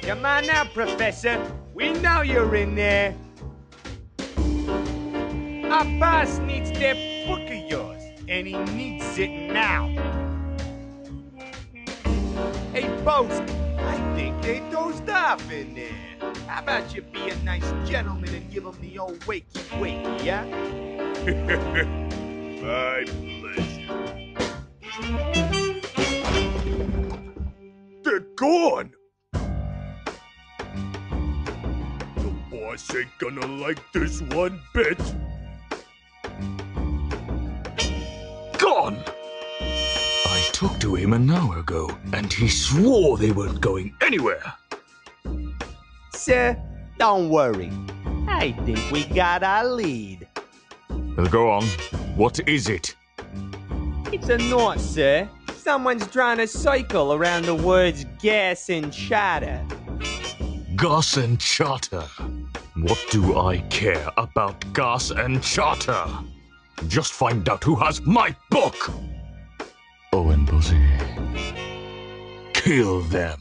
Come on now, Professor. We know you're in there. Our boss needs that book of yours, and he needs it now. Hey, Boast, I think they dozed off in there. How about you be a nice gentleman and give them the old wakey-wakey, yeah? My pleasure. They're gone! The boss ain't gonna like this one bit. Gone! I talked to him an hour ago, and he swore they weren't going anywhere. Sir, don't worry. I think we got our lead. Go on. What is it? It's a knot, sir. Someone's drawn a circle around the words gas and charter. Gas and charter. What do I care about gas and charter? Just find out who has my book! Oh, and Buzzy. Kill them.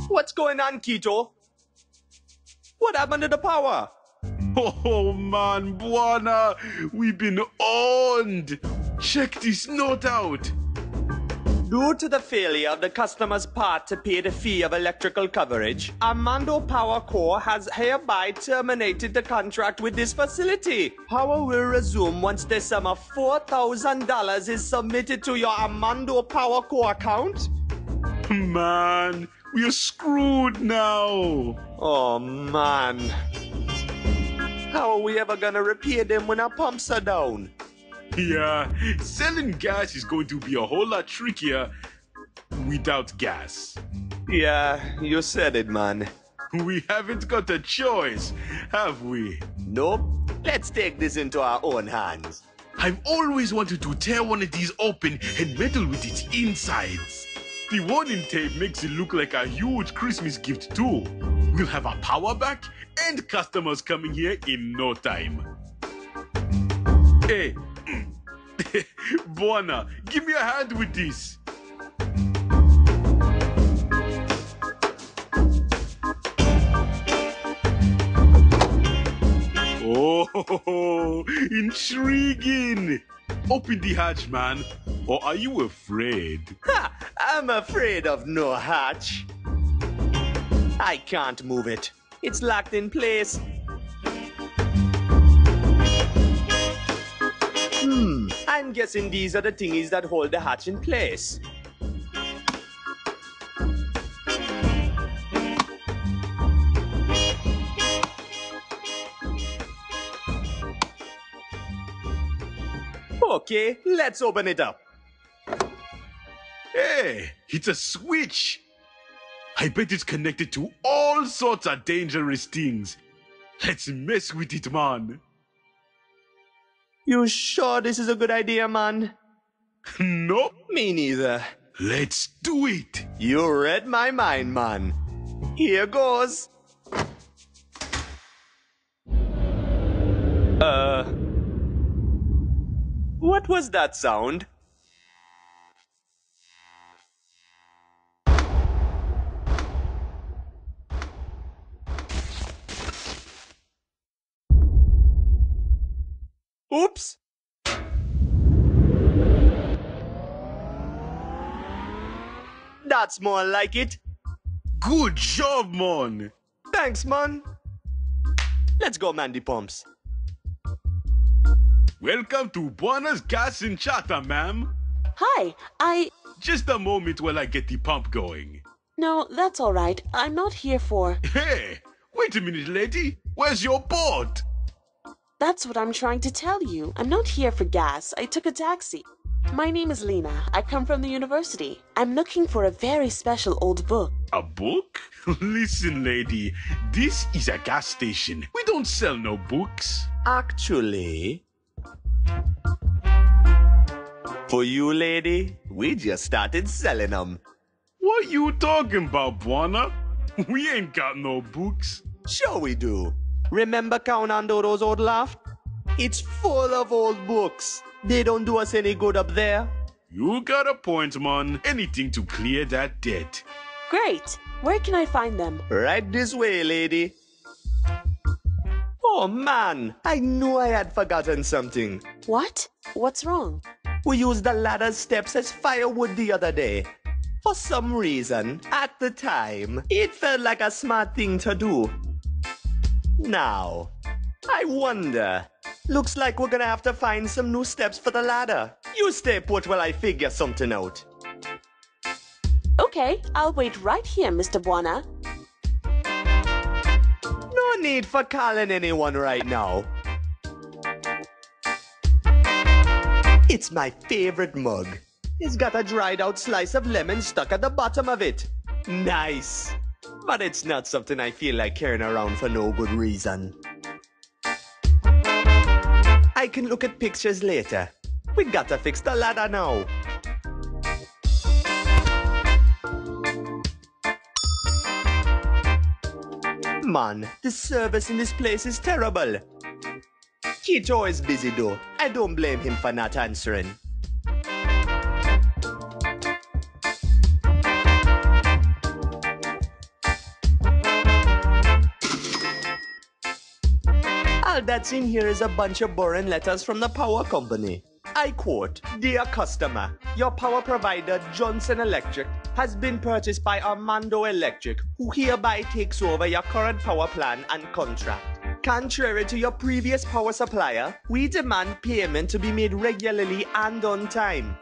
What's going on, Keto? What happened to the power? Oh man, Buana, we've been owned. Check this note out. Due to the failure of the customer's part to pay the fee of electrical coverage, Armando Power Co. has hereby terminated the contract with this facility. Power will resume once the sum of $4,000 is submitted to your Armando Power Co. account. Man, we're screwed now. Oh man. How are we ever gonna repair them when our pumps are down? Yeah, selling gas is going to be a whole lot trickier without gas. Yeah, you said it, man. We haven't got a choice, have we? Nope. Let's take this into our own hands. I've always wanted to tear one of these open and meddle with its insides. The warning tape makes it look like a huge Christmas gift too. We'll have our power back and customers coming here in no time. Hey, Buana, give me a hand with this. Oh, intriguing. Open the hatch, man. Or are you afraid? Ha! I'm afraid of no hatch. I can't move it. It's locked in place. I'm guessing these are the thingies that hold the hatch in place. Okay, let's open it up. Hey, it's a switch. I bet it's connected to all sorts of dangerous things. Let's mess with it, man. You sure this is a good idea, man? Nope. Me neither. Let's do it. You read my mind, man. Here goes. What was that sound? Oops! That's more like it. Good job, man. Thanks, man. Let's go man the pumps. Welcome to Buona's Gas and Charter, ma'am. Hi, Just a moment while I get the pump going. No, that's all right. I'm not here for... Hey, wait a minute, lady. Where's your boat? That's what I'm trying to tell you. I'm not here for gas. I took a taxi. My name is Lena. I come from the university. I'm looking for a very special old book. A book? Listen, lady. This is a gas station. We don't sell no books. Actually, for you, lady, we just started selling them. What you talking about, Buona? We ain't got no books. Sure we do. Remember Count Andoro's old loft? It's full of old books. They don't do us any good up there. You got a point, man. Anything to clear that debt. Great. Where can I find them? Right this way, lady. Oh man, I knew I had forgotten something. What? What's wrong? We used the ladder steps as firewood the other day. For some reason, at the time, it felt like a smart thing to do. Now, I wonder. Looks like we're gonna have to find some new steps for the ladder. You stay put while I figure something out. Okay, I'll wait right here, Mr. Buona. No need for calling anyone right now. It's my favorite mug. It's got a dried out slice of lemon stuck at the bottom of it. Nice. But it's not something I feel like carrying around for no good reason. I can look at pictures later. We gotta fix the ladder now. Man, the service in this place is terrible. Kito is busy though. I don't blame him for not answering. All that's in here is a bunch of boring letters from the power company. I quote, "Dear customer, your power provider Johnson Electric has been purchased by Armando Electric, who hereby takes over your current power plan and contract. Contrary to your previous power supplier, we demand payment to be made regularly and on time."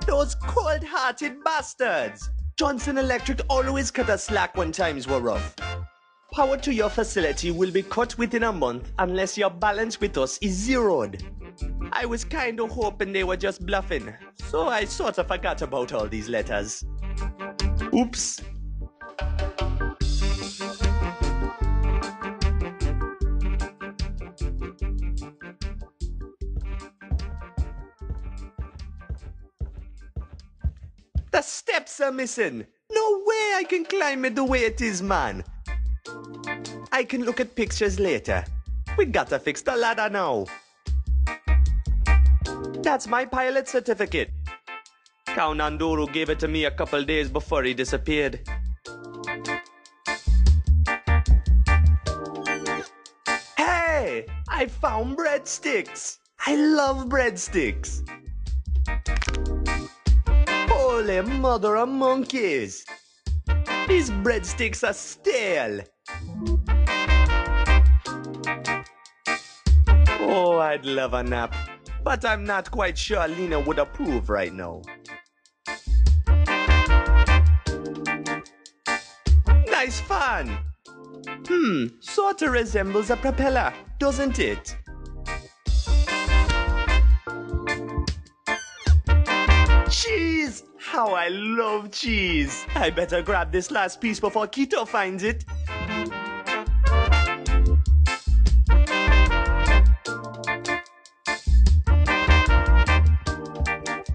Those cold-hearted bastards! Johnson Electric always cut us slack when times were rough. Power to your facility will be cut within a month unless your balance with us is zeroed. I was kinda hoping they were just bluffing, so I sorta forgot about all these letters. Oops. The steps are missing. No way I can climb it the way it is, man. I can look at pictures later. We gotta fix the ladder now. That's my pilot certificate. Count Andoro gave it to me a couple days before he disappeared. Hey! I found breadsticks! I love breadsticks! Holy mother of monkeys! These breadsticks are stale! Oh, I'd love a nap, but I'm not quite sure Lena would approve right now. Nice fan! Sorta resembles a propeller, doesn't it? Cheese! How I love cheese! I better grab this last piece before Kito finds it.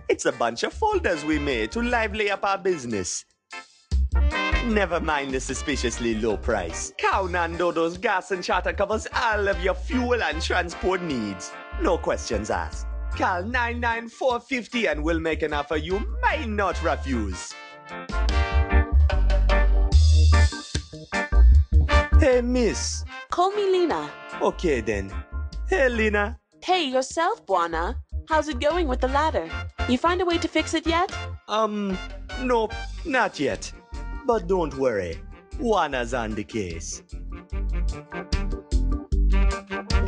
It's a bunch of folders we made to lively up our business. Never mind the suspiciously low price. Count Nando's Gas and Charter covers all of your fuel and transport needs. No questions asked. Call 99450 and we'll make an offer you might not refuse. Hey, miss. Call me Lena. Okay, then. Hey, Lena. Hey, yourself, Buona. How's it going with the ladder? You find a way to fix it yet? Nope, not yet. But don't worry. Juana's on the case.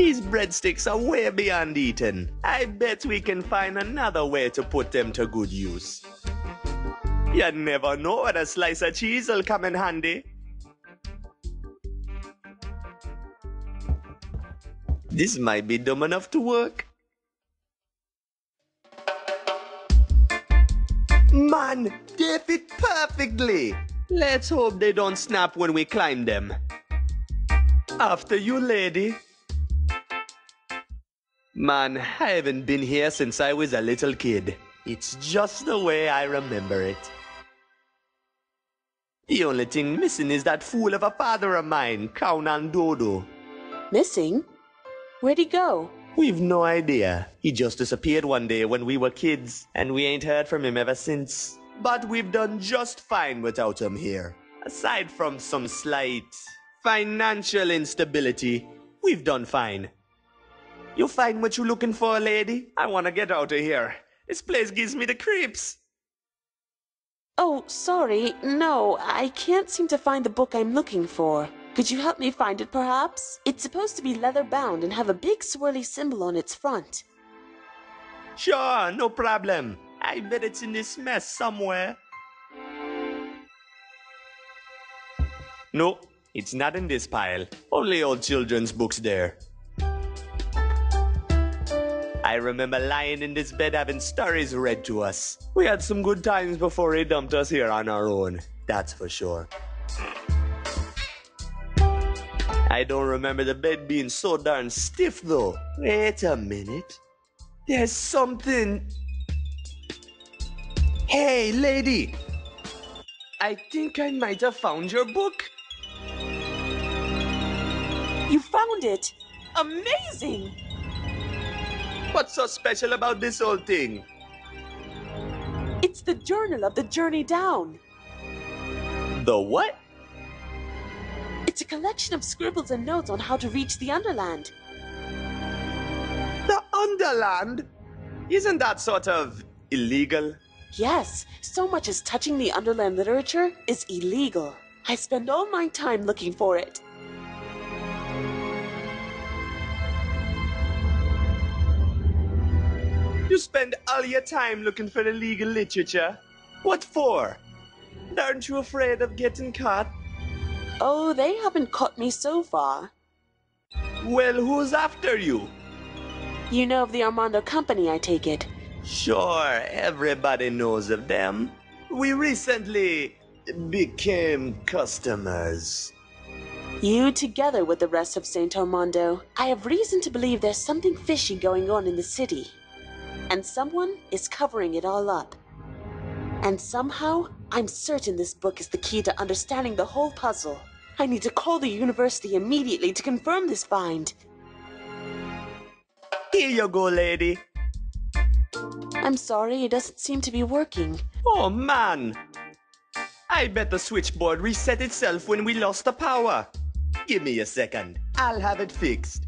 These breadsticks are way beyond eating. I bet we can find another way to put them to good use. You never know when a slice of cheese will come in handy. This might be dumb enough to work. Man, they fit perfectly. Let's hope they don't snap when we climb them. After you, lady. Man, I haven't been here since I was a little kid. It's just the way I remember it. The only thing missing is that fool of a father of mine, Kaunan Dodo. Missing? Where'd he go? We've no idea. He just disappeared one day when we were kids, and we ain't heard from him ever since. But we've done just fine without him here. Aside from some slight financial instability, we've done fine. You find what you're looking for, lady? I want to get out of here. This place gives me the creeps. Oh, sorry. No, I can't seem to find the book I'm looking for. Could you help me find it, perhaps? It's supposed to be leather-bound and have a big swirly symbol on its front. Sure, no problem. I bet it's in this mess somewhere. No, it's not in this pile. Only old children's books there. I remember lying in this bed having stories read to us. We had some good times before he dumped us here on our own. That's for sure. I don't remember the bed being so darn stiff though. Wait a minute. There's something. Hey, lady. I think I might have found your book. You found it! Amazing! What's so special about this whole thing? It's the journal of the journey down. The what? It's a collection of scribbles and notes on how to reach the Underland. The Underland? Isn't that sort of illegal? Yes, so much as touching the Underland literature is illegal. I spend all my time looking for it. You spend all your time looking for illegal literature? What for? Aren't you afraid of getting caught? Oh, they haven't caught me so far. Well, who's after you? You know of the Armando Company, I take it. Sure, everybody knows of them. We recently became customers. You together with the rest of Saint Armando. I have reason to believe there's something fishy going on in the city. And someone is covering it all up. And somehow, I'm certain this book is the key to understanding the whole puzzle. I need to call the university immediately to confirm this find. Here you go, lady. I'm sorry, it doesn't seem to be working. Oh, man. I bet the switchboard reset itself when we lost the power. Give me a second. I'll have it fixed.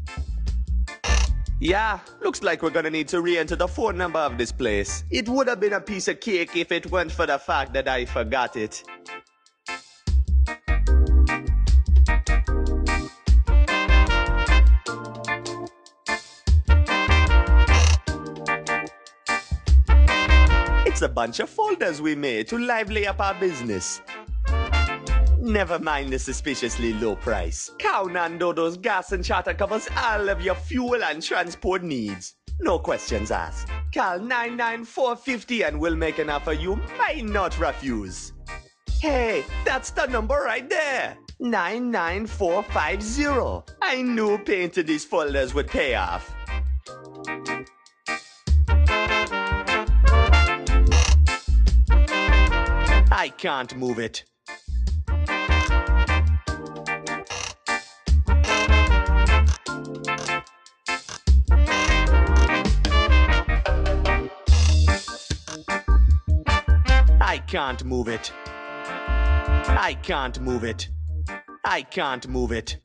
Yeah, looks like we're gonna need to re-enter the phone number of this place. It would have been a piece of cake if it weren't for the fact that I forgot it. It's a bunch of folders we made to lively up our business. Never mind the suspiciously low price. Kaunan Dodo's gas and charter covers all of your fuel and transport needs. No questions asked. Call 99450 and we'll make an offer you might not refuse. Hey, that's the number right there. 99450. I knew painting these folders would pay off. I can't move it. I can't move it. I can't move it. I can't move it.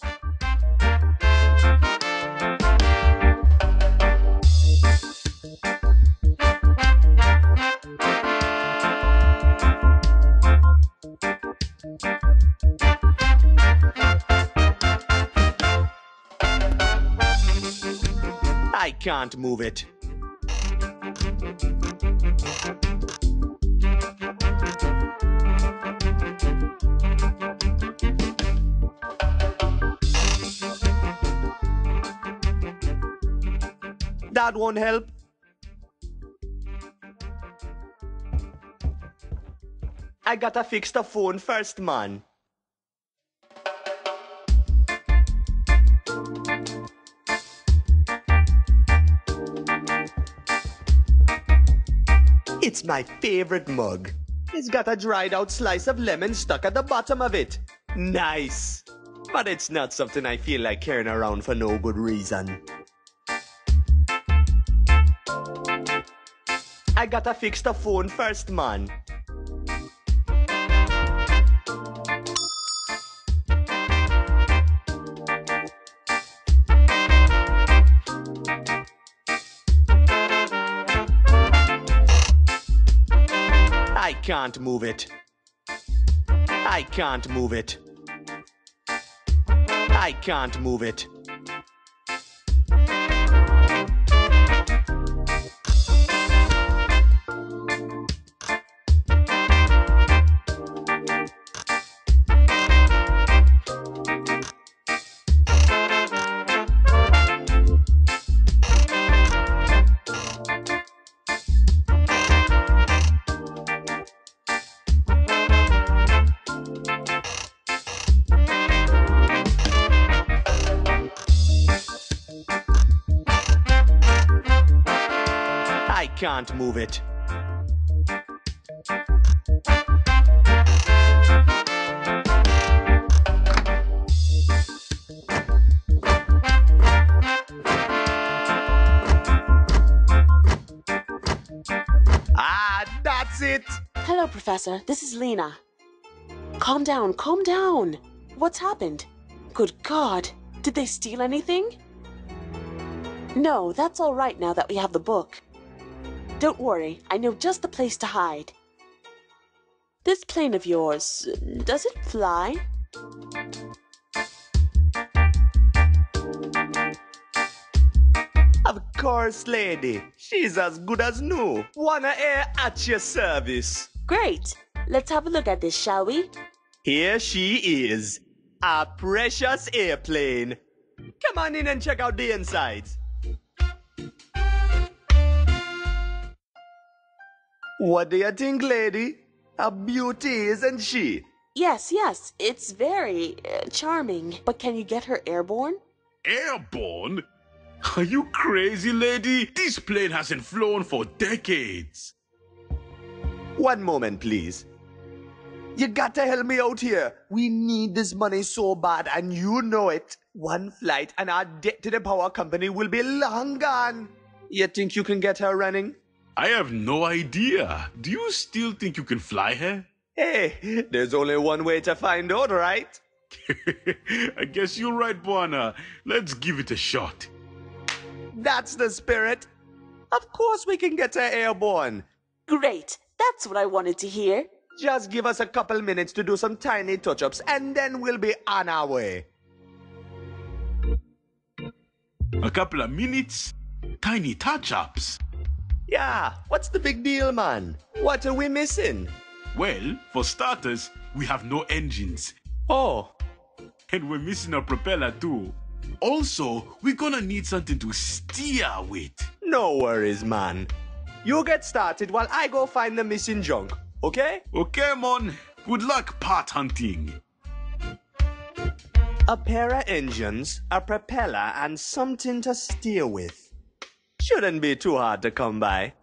I can't move it. That won't help. I gotta fix the phone first, man. It's my favorite mug. It's got a dried out slice of lemon stuck at the bottom of it. Nice. But it's not something I feel like carrying around for no good reason. I gotta fix the phone first, man. I can't move it. I can't move it. I can't move it. I can't move it. That's it. Hello, Professor. This is Lena. Calm down, calm down. What's happened? Good God. Did they steal anything? No, that's all right now that we have the book. Don't worry, I know just the place to hide. This plane of yours, does it fly? Of course, lady. She's as good as new. Wanna air at your service. Great. Let's have a look at this, shall we? Here she is. A precious airplane. Come on in and check out the insides. What do you think, lady? A beauty, isn't she? Yes, yes, it's very charming. But can you get her airborne? Airborne? Are you crazy, lady? This plane hasn't flown for decades. One moment, please. You gotta help me out here. We need this money so bad, and you know it. One flight and our debt to the power company will be long gone. You think you can get her running? I have no idea. Do you still think you can fly her? Hey, there's only one way to find out, right? I guess you're right, Buana. Let's give it a shot. That's the spirit. Of course we can get her airborne. Great. That's what I wanted to hear. Just give us a couple minutes to do some tiny touch-ups, and then we'll be on our way. A couple of minutes? Tiny touch-ups? Yeah, what's the big deal, man? What are we missing? Well, for starters, we have no engines. Oh. And we're missing a propeller too. Also, we're gonna need something to steer with. No worries, man. You get started while I go find the missing junk, okay? Okay, mon. Good luck part hunting. A pair of engines, a propeller, and something to steer with. Shouldn't be too hard to come by.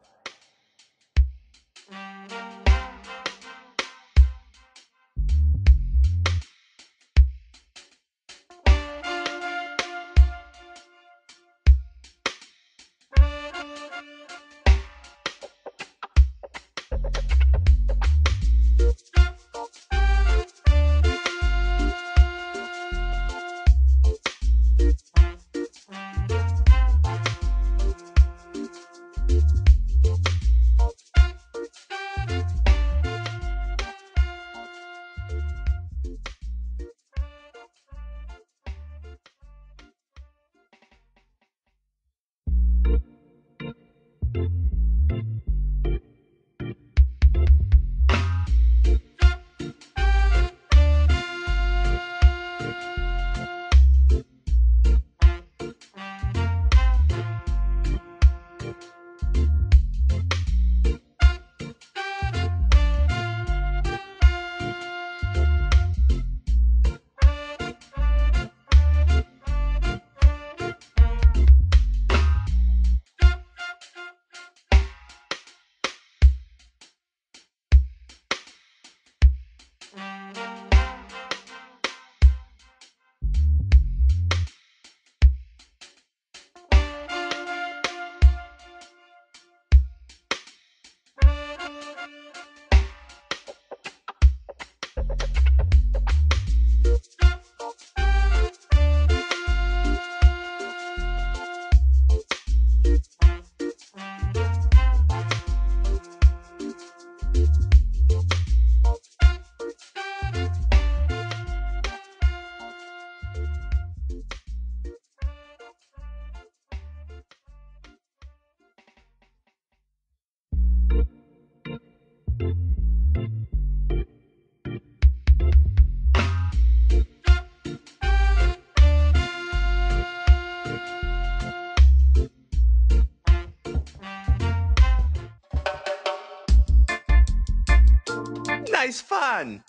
Nice fan!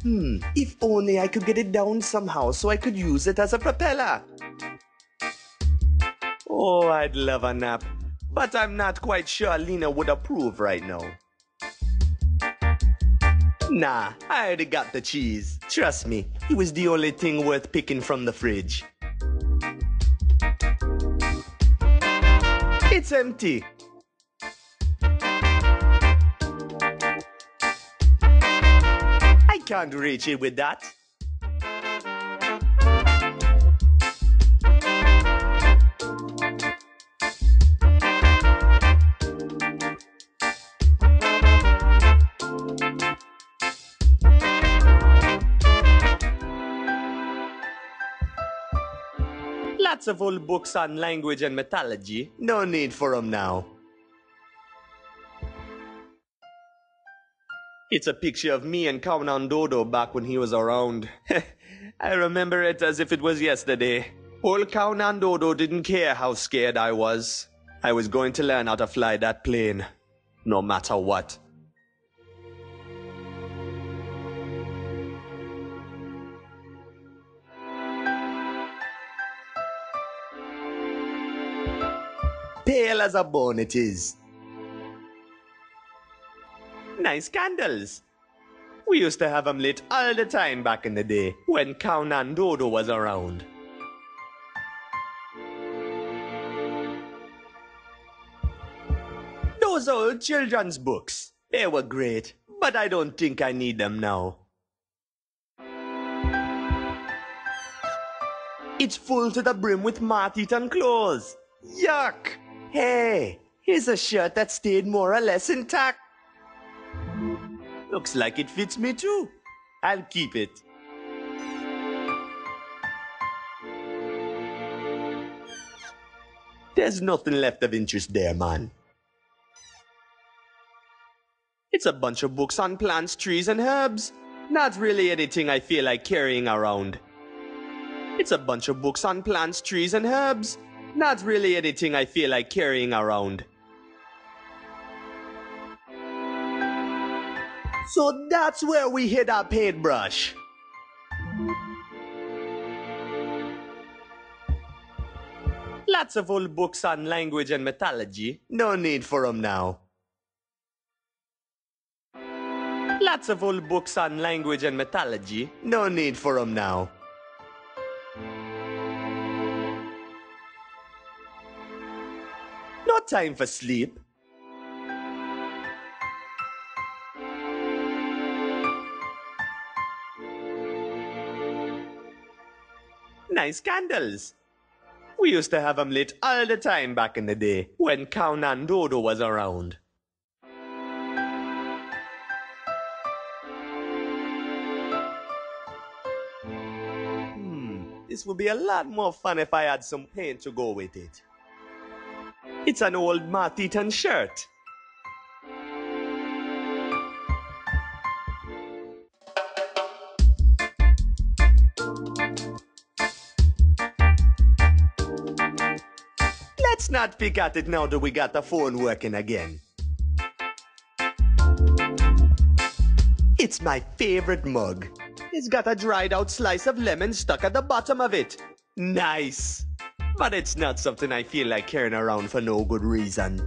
If only I could get it down somehow so I could use it as a propeller. Oh, I'd love a nap. But I'm not quite sure Lena would approve right now. Nah, I already got the cheese. Trust me, it was the only thing worth picking from the fridge. It's empty. I can't reach it with that. Lots of old books on language and mythology. No need for them now. It's a picture of me and Countdown Dodo back when he was around. I remember it as if it was yesterday. Old Countdown Dodo didn't care how scared I was. I was going to learn how to fly that plane, no matter what. Pale as a bone it is. Nice candles. We used to have them lit all the time back in the day when Countdown Dodo was around. Those old children's books, they were great, but I don't think I need them now. It's full to the brim with moth-eaten clothes. Yuck! Hey, here's a shirt that stayed more or less intact. Looks like it fits me too. I'll keep it. There's nothing left of interest there, man. It's a bunch of books on plants, trees, and herbs. Not really anything I feel like carrying around. It's a bunch of books on plants, trees, and herbs. Not really anything I feel like carrying around. So that's where we hid our paintbrush. Lots of old books on language and mythology. No need for them now. Lots of old books on language and mythology. No need for them now. No time for sleep. Nice candles. We used to have them lit all the time back in the day when Countdown Dodo was around. This would be a lot more fun if I had some paint to go with it. It's an old moth-eaten shirt. Let's not pick at it now that we got the phone working again. It's my favorite mug. It's got a dried out slice of lemon stuck at the bottom of it. Nice. But it's not something I feel like carrying around for no good reason.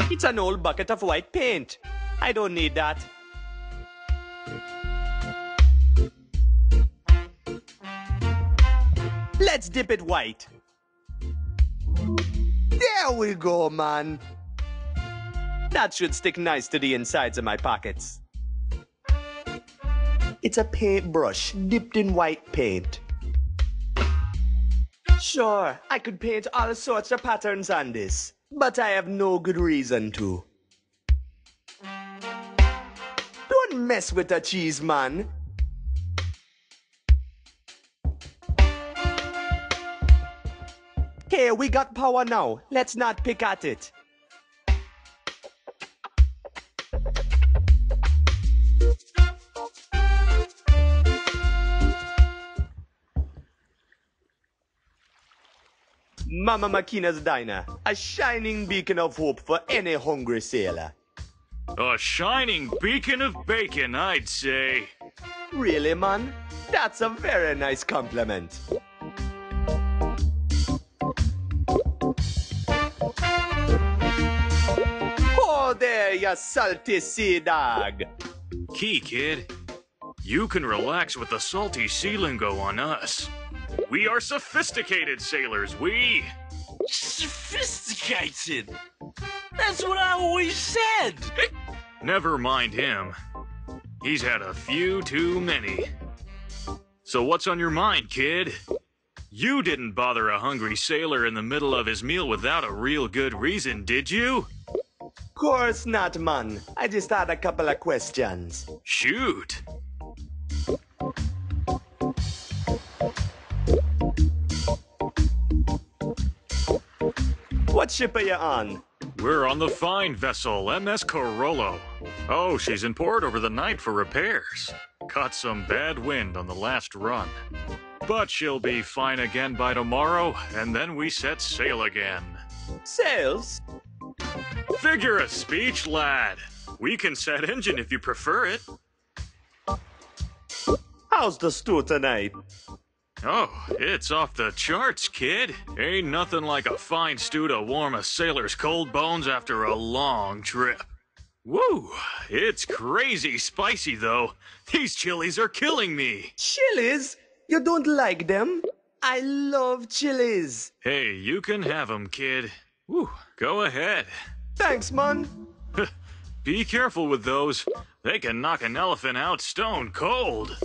It's an old bucket of white paint. I don't need that. Let's dip it white. There we go, man. That should stick nice to the insides of my pockets. It's a paintbrush dipped in white paint. Sure, I could paint all sorts of patterns on this, but I have no good reason to. Don't mess with the cheese, man. Hey, we got power now. Let's not pick at it. Mama Makina's Diner, a shining beacon of hope for any hungry sailor. A shining beacon of bacon, I'd say. Really, man? That's a very nice compliment. Oh, there, you salty sea dog. Key, kid. You can relax with the salty sea lingo on us. We are sophisticated sailors, we. Sophisticated? That's what I always said. Never mind him. He's had a few too many. So what's on your mind, kid? You didn't bother a hungry sailor in the middle of his meal without a real good reason, did you? Course not, man. I just had a couple of questions. Shoot. What ship are you on? We're on the fine vessel, MS Corollo. Oh, she's in port over the night for repairs. Caught some bad wind on the last run. But she'll be fine again by tomorrow, and then we set sail again. Sails? Figure of speech, lad. We can set engine if you prefer it. How's the stew tonight? Oh, it's off the charts, kid. Ain't nothing like a fine stew to warm a sailor's cold bones after a long trip. Woo! It's crazy spicy, though. These chilies are killing me. Chilies? You don't like them? I love chilies. Hey, you can have 'em, kid. Woo, go ahead. Thanks, man. Be careful with those. They can knock an elephant out stone cold.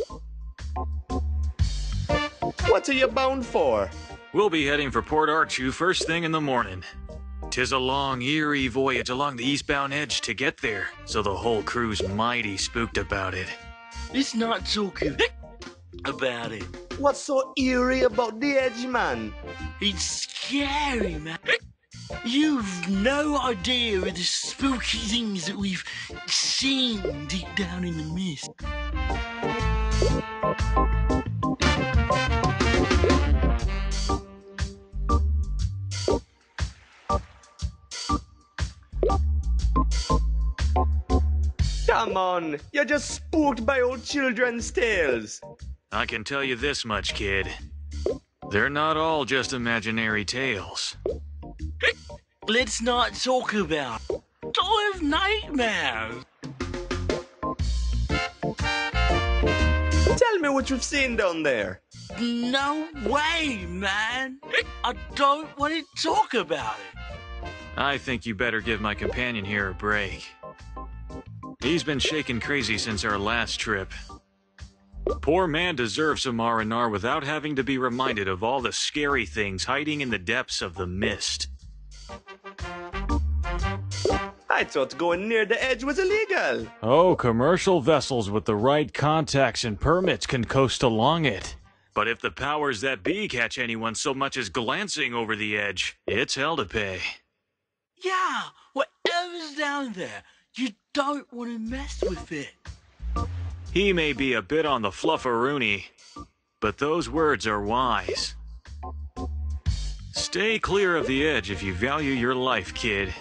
What are you bound for? We'll be heading for Port Archu first thing in the morning. 'Tis a long, eerie voyage along the eastbound edge to get there, so the whole crew's mighty spooked about it. Let's not talk about it. What's so eerie about the edge, man? It's scary, man. You've no idea of the spooky things that we've seen deep down in the mist. Come on, you're just spooked by old children's tales. I can tell you this much, kid. They're not all just imaginary tales. Let's not talk about it. I have nightmares. Tell me what you've seen down there. No way, man. I don't want to talk about it. I think you better give my companion here a break. He's been shaken crazy since our last trip. Poor man deserves some R&R without having to be reminded of all the scary things hiding in the depths of the mist. I thought going near the edge was illegal. Oh, commercial vessels with the right contacts and permits can coast along it. But if the powers that be catch anyone so much as glancing over the edge, it's hell to pay. Yeah, whatever's down there, you don't want to mess with it. He may be a bit on the flufferoonie, but those words are wise. Stay clear of the edge if you value your life, kid.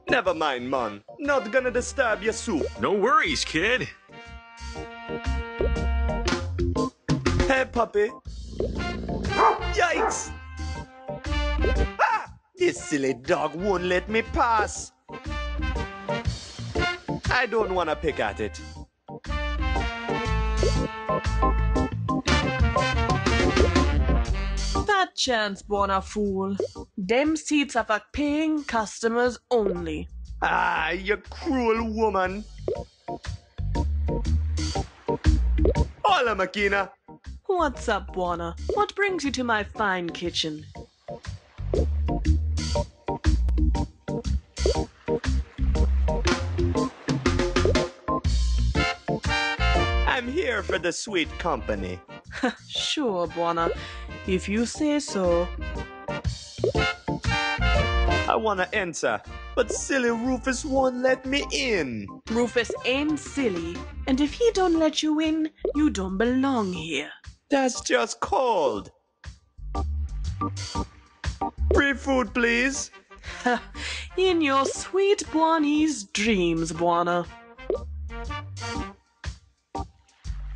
Never mind, man. Not gonna disturb your soup. No worries, kid. Hey, puppy. Yikes! Ah! This silly dog won't let me pass. I don't want to pick at it. That chance, Buona fool. Them seats are for paying customers only. Ah, you cruel woman. Hola, Makina. What's up, Buona? What brings you to my fine kitchen? I'm here for the sweet company. Sure, Buona. If you say so. I want to enter, but silly Rufus won't let me in. Rufus ain't silly, and if he don't let you in, you don't belong here. That's just cold. Free food, please. In your sweet Buani's dreams, Buana.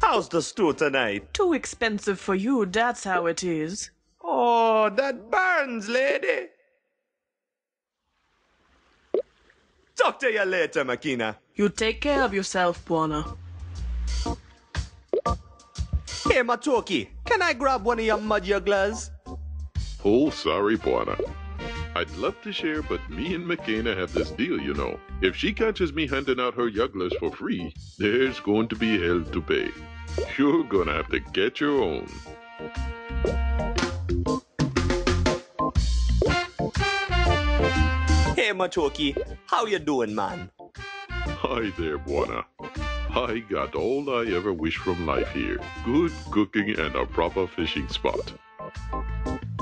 How's the stew tonight? Too expensive for you, that's how it is. Oh, that burns, lady. Talk to you later, Makina. You take care of yourself, Buana. Hey, Matoki, can I grab one of your mud jugglers? Oh, sorry, Buana. I'd love to share, but me and McKenna have this deal, you know. If she catches me handing out her jugglers for free, there's going to be hell to pay. You're gonna have to get your own. Hey, Matoki, how you doing, man? Hi there, Buana. I got all I ever wish from life here. Good cooking and a proper fishing spot.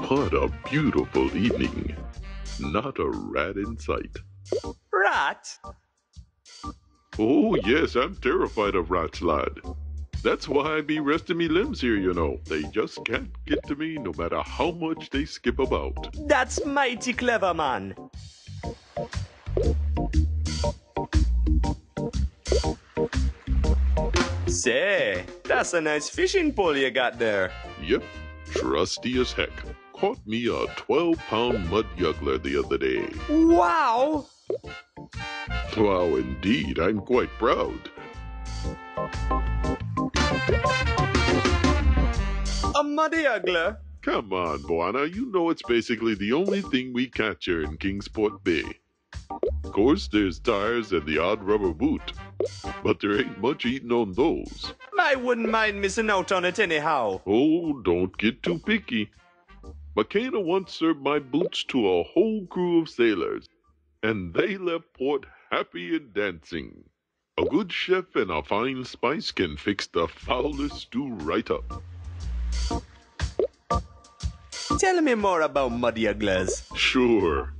What a beautiful evening. Not a rat in sight. Rat? Oh, yes, I'm terrified of rats, lad. That's why I be resting me limbs here, you know. They just can't get to me no matter how much they skip about. That's mighty clever, man. Say, that's a nice fishing pole you got there. Yep, trusty as heck. Caught me a 12-pound mud juggler the other day. Wow! Wow, indeed, I'm quite proud. A muddy juggler? Come on, Buana, you know it's basically the only thing we catch here in Kingsport Bay. Of course, there's tires and the odd rubber boot, but there ain't much eating on those. I wouldn't mind missing out on it anyhow. Oh, don't get too picky. McKenna once served my boots to a whole crew of sailors, and they left port happy and dancing. A good chef and a fine spice can fix the foulest stew right up. Tell me more about muddy jugglers. Sure.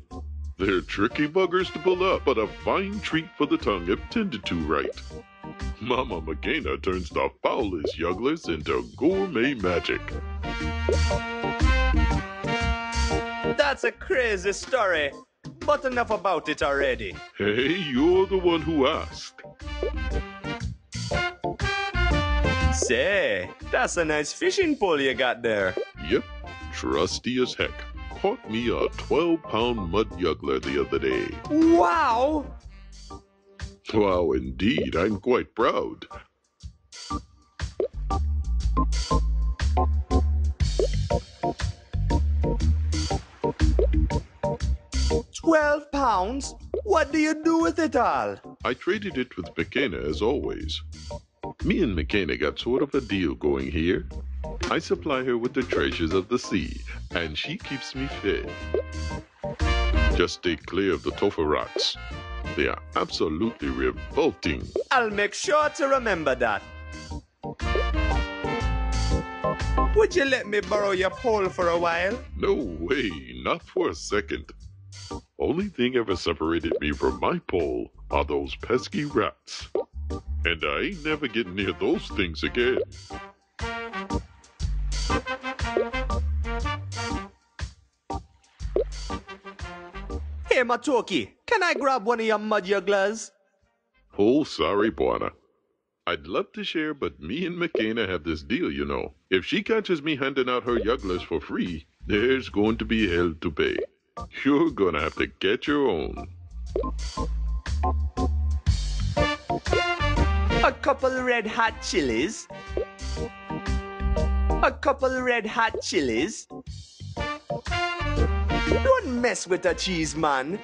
They're tricky buggers to pull up, but a fine treat for the tongue if tended to right. Mama McKenna turns the foulest jugglers into gourmet magic. That's a crazy story, but enough about it already. Hey, you're the one who asked. Say, that's a nice fishing pole you got there. Yep, trusty as heck. Caught me a 12-pound mud juggler the other day. Wow! Wow, indeed, I'm quite proud. £12? What do you do with it all? I traded it with McKenna as always. Me and McKenna got sort of a deal going here. I supply her with the treasures of the sea, and she keeps me fed. Just stay clear of the topher rocks. They are absolutely revolting. I'll make sure to remember that. Would you let me borrow your pole for a while? No way, not for a second. Only thing ever separated me from my pole are those pesky rats. And I ain't never getting near those things again. Hey, Matoki, can I grab one of your mud jugglers? Oh, sorry, Buana. I'd love to share, but me and McKenna have this deal, you know. If she catches me handing out her jugglers for free, there's going to be hell to pay. You're gonna have to get your own. A couple red hot chilies. A couple red hot chilies. Don't mess with the cheese, man.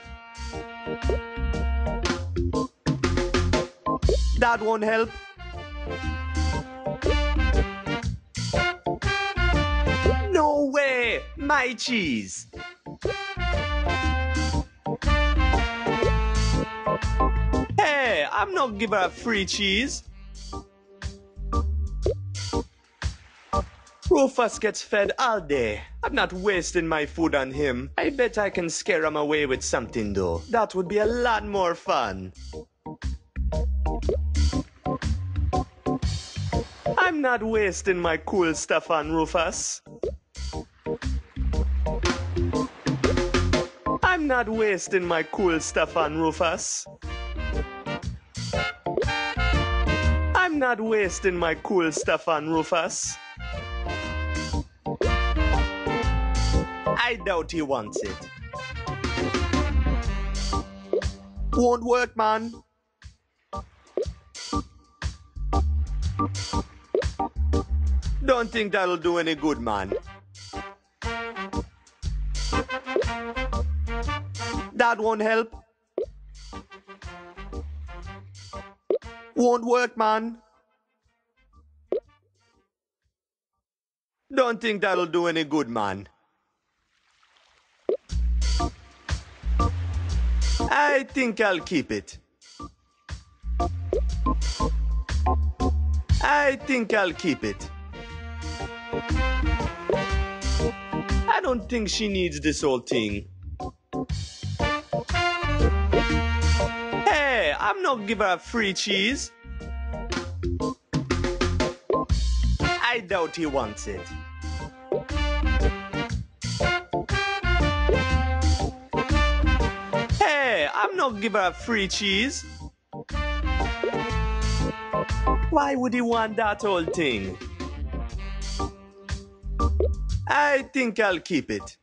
That won't help. No way! My cheese. Hey, I'm not giving her free cheese. Rufus gets fed all day. I'm not wasting my food on him. I bet I can scare him away with something though. That would be a lot more fun. I'm not wasting my cool stuff on Rufus. I'm not wasting my cool stuff on Rufus. I'm not wasting my cool stuff on Rufus. I doubt he wants it. Won't work, man. Don't think that'll do any good, man. That won't help. Won't work, man. Don't think that'll do any good, man. I think I'll keep it. I think I'll keep it. I don't think she needs this whole thing. Hey, I'm not giving her free cheese. I doubt he wants it. Hey, I'm not giving her free cheese. Why would he want that whole thing? I think I'll keep it.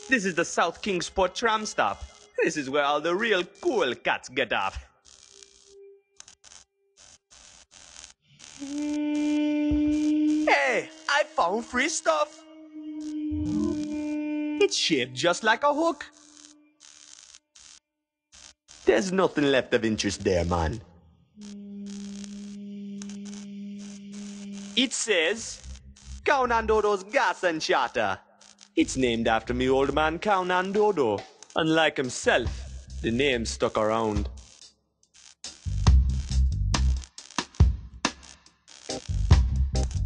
This is the South Kingsport tram stop. This is where all the real cool cats get off. Hey, I found free stuff. It's shaped just like a hook. There's nothing left of interest there, man. It says, Count Dodo's gas and charter. It's named after me old man Count Dodo. Unlike himself, the name stuck around.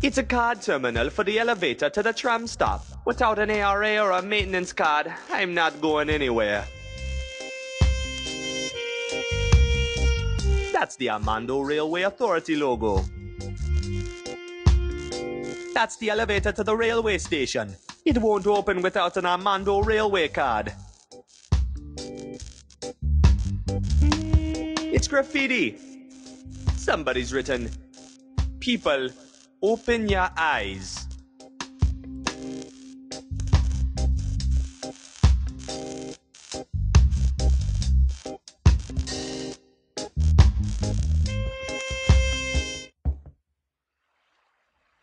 It's a card terminal for the elevator to the tram stop. Without an ARA or a maintenance card, I'm not going anywhere. That's the Armando Railway Authority logo. That's the elevator to the railway station. It won't open without an Armando Railway card. It's graffiti. Somebody's written, "People, open your eyes."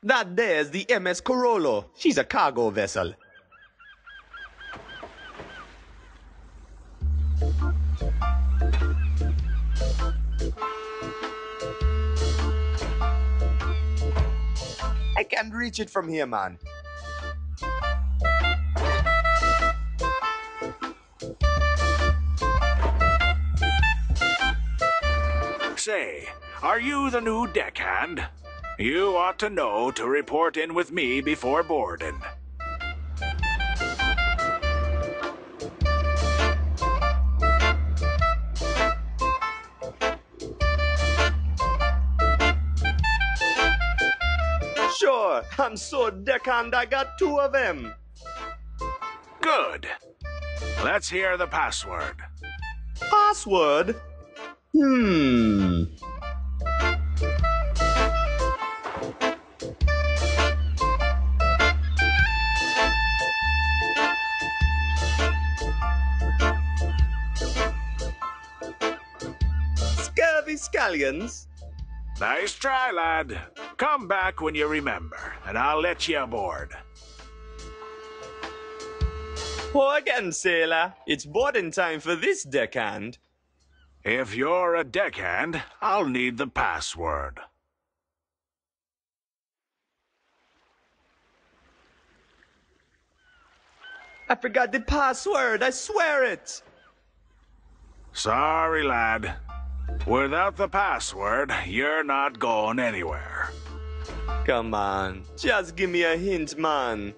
That there's the MS Corollo. She's a cargo vessel. I can't reach it from here, man. Say, are you the new deckhand? You ought to know to report in with me before boarding. Sure, I'm so deckhand I got 2 of them. Good. Let's hear the password. Password? Scurvy scallions? Nice try, lad. Come back when you remember, and I'll let you aboard. Pour again, sailor. It's boarding time for this deckhand. If you're a deckhand, I'll need the password. I forgot the password, I swear it. Sorry, lad. Without the password, you're not going anywhere. Come on, just give me a hint, man.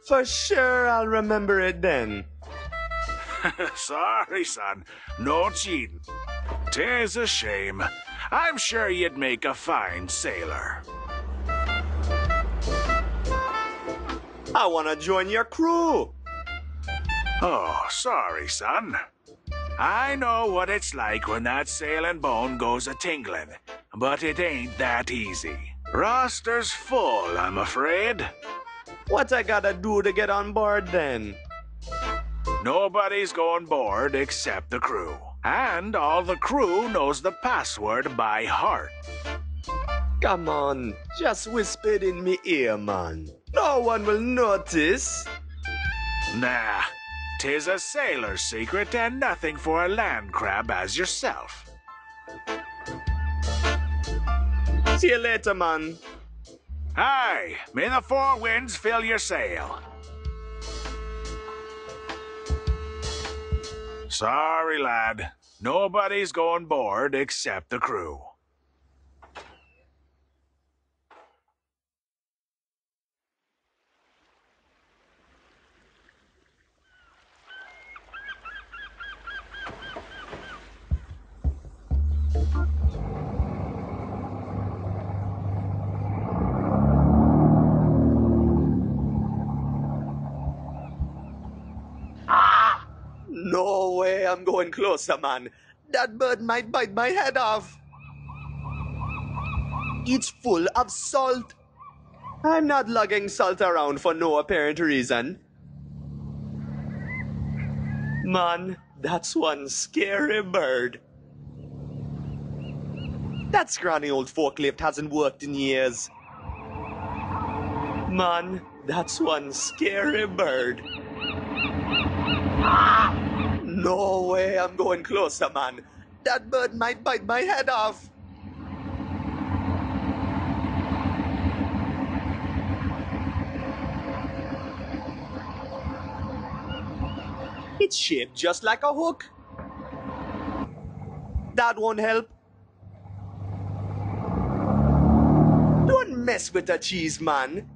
For sure I'll remember it then. Sorry, son. No cheating. 'Tis a shame. I'm sure you'd make a fine sailor. I wanna join your crew. Oh, sorry, son. I know what it's like when that sailing bone goes a-tingling, but it ain't that easy. Roster's full, I'm afraid. What I gotta do to get on board then? Nobody's going board except the crew. And all the crew knows the password by heart. Come on, just whisper it in me ear, man. No one will notice. Nah, 'tis a sailor's secret and nothing for a land crab as yourself. See you later, man. Aye, may the four winds fill your sail. Sorry, lad. Nobody's going board except the crew. No way I'm going closer, man. That bird might bite my head off. It's full of salt. I'm not lugging salt around for no apparent reason. Man, that's one scary bird. That scrawny old forklift hasn't worked in years. Man, that's one scary bird. No way I'm going closer, man. That bird might bite my head off. It's shaped just like a hook. That won't help. Don't mess with the cheese, man.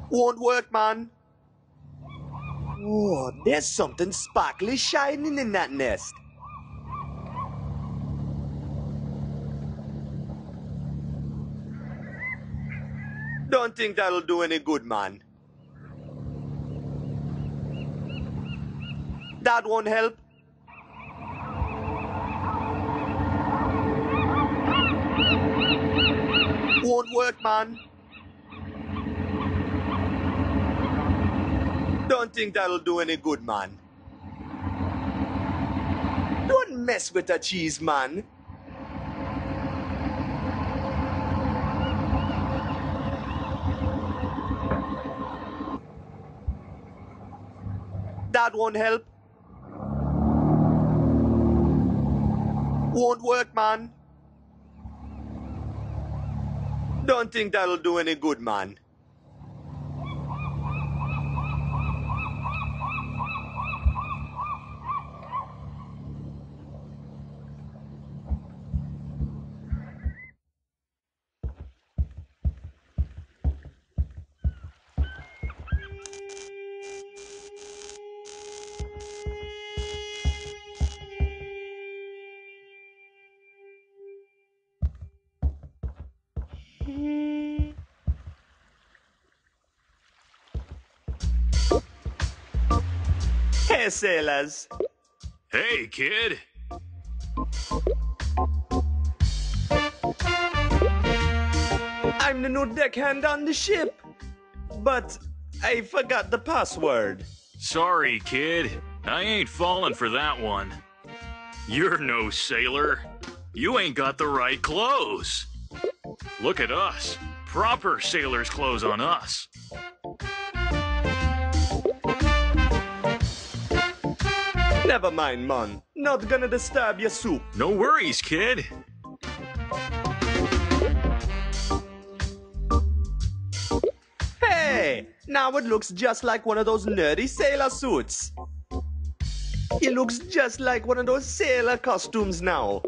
Won't work, man. Oh, there's something sparkly shining in that nest. Don't think that'll do any good, man. That won't help. Won't work, man. Don't think that'll do any good, man. Don't mess with the cheese, man. That won't help. Won't work, man. Don't think that'll do any good, man. Hey, sailors. Hey, kid. I'm the new deckhand on the ship. But I forgot the password. Sorry, kid. I ain't falling for that one. You're no sailor. You ain't got the right clothes. Look at us. Proper sailor's clothes on us. Never mind, man. Not gonna disturb your soup. No worries, kid. Hey, now it looks just like one of those nerdy sailor suits. He looks just like one of those sailor costumes now.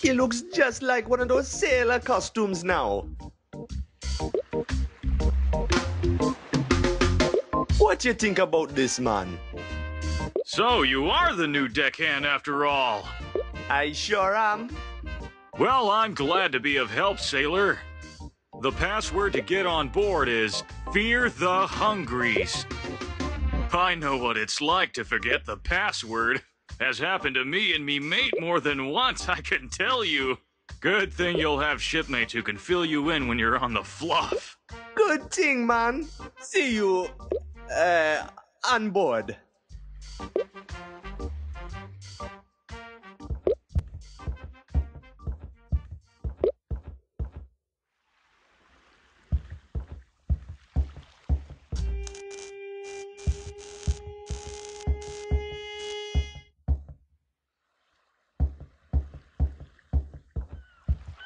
He looks just like one of those sailor costumes now. What you think about this, man? So you are the new deckhand after all. I sure am. Well, I'm glad to be of help, sailor. The password to get on board is Fear the Hungries. I know what it's like to forget the password. Has happened to me and me mate more than once, I can tell you. Good thing you'll have shipmates who can fill you in when you're on the fluff. Good thing, man. See you, on board.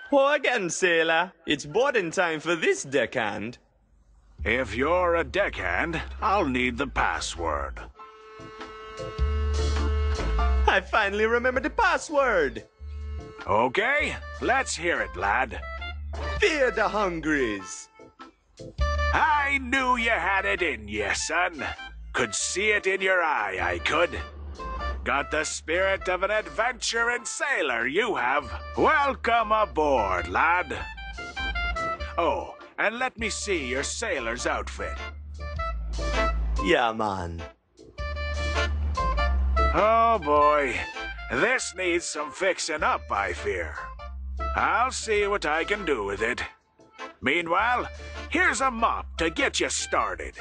Pour again, sailor. It's boarding time for this deckhand. If you're a deckhand, I'll need the password. I finally remembered the password. Okay, let's hear it, lad. Fear the Hungries. I knew you had it in you, son. Could see it in your eye, I could. Got the spirit of an adventuring sailor, you have. Welcome aboard, lad. Oh, and let me see your sailor's outfit. Yeah, man. Oh, boy. This needs some fixing up, I fear. I'll see what I can do with it. Meanwhile, here's a mop to get you started.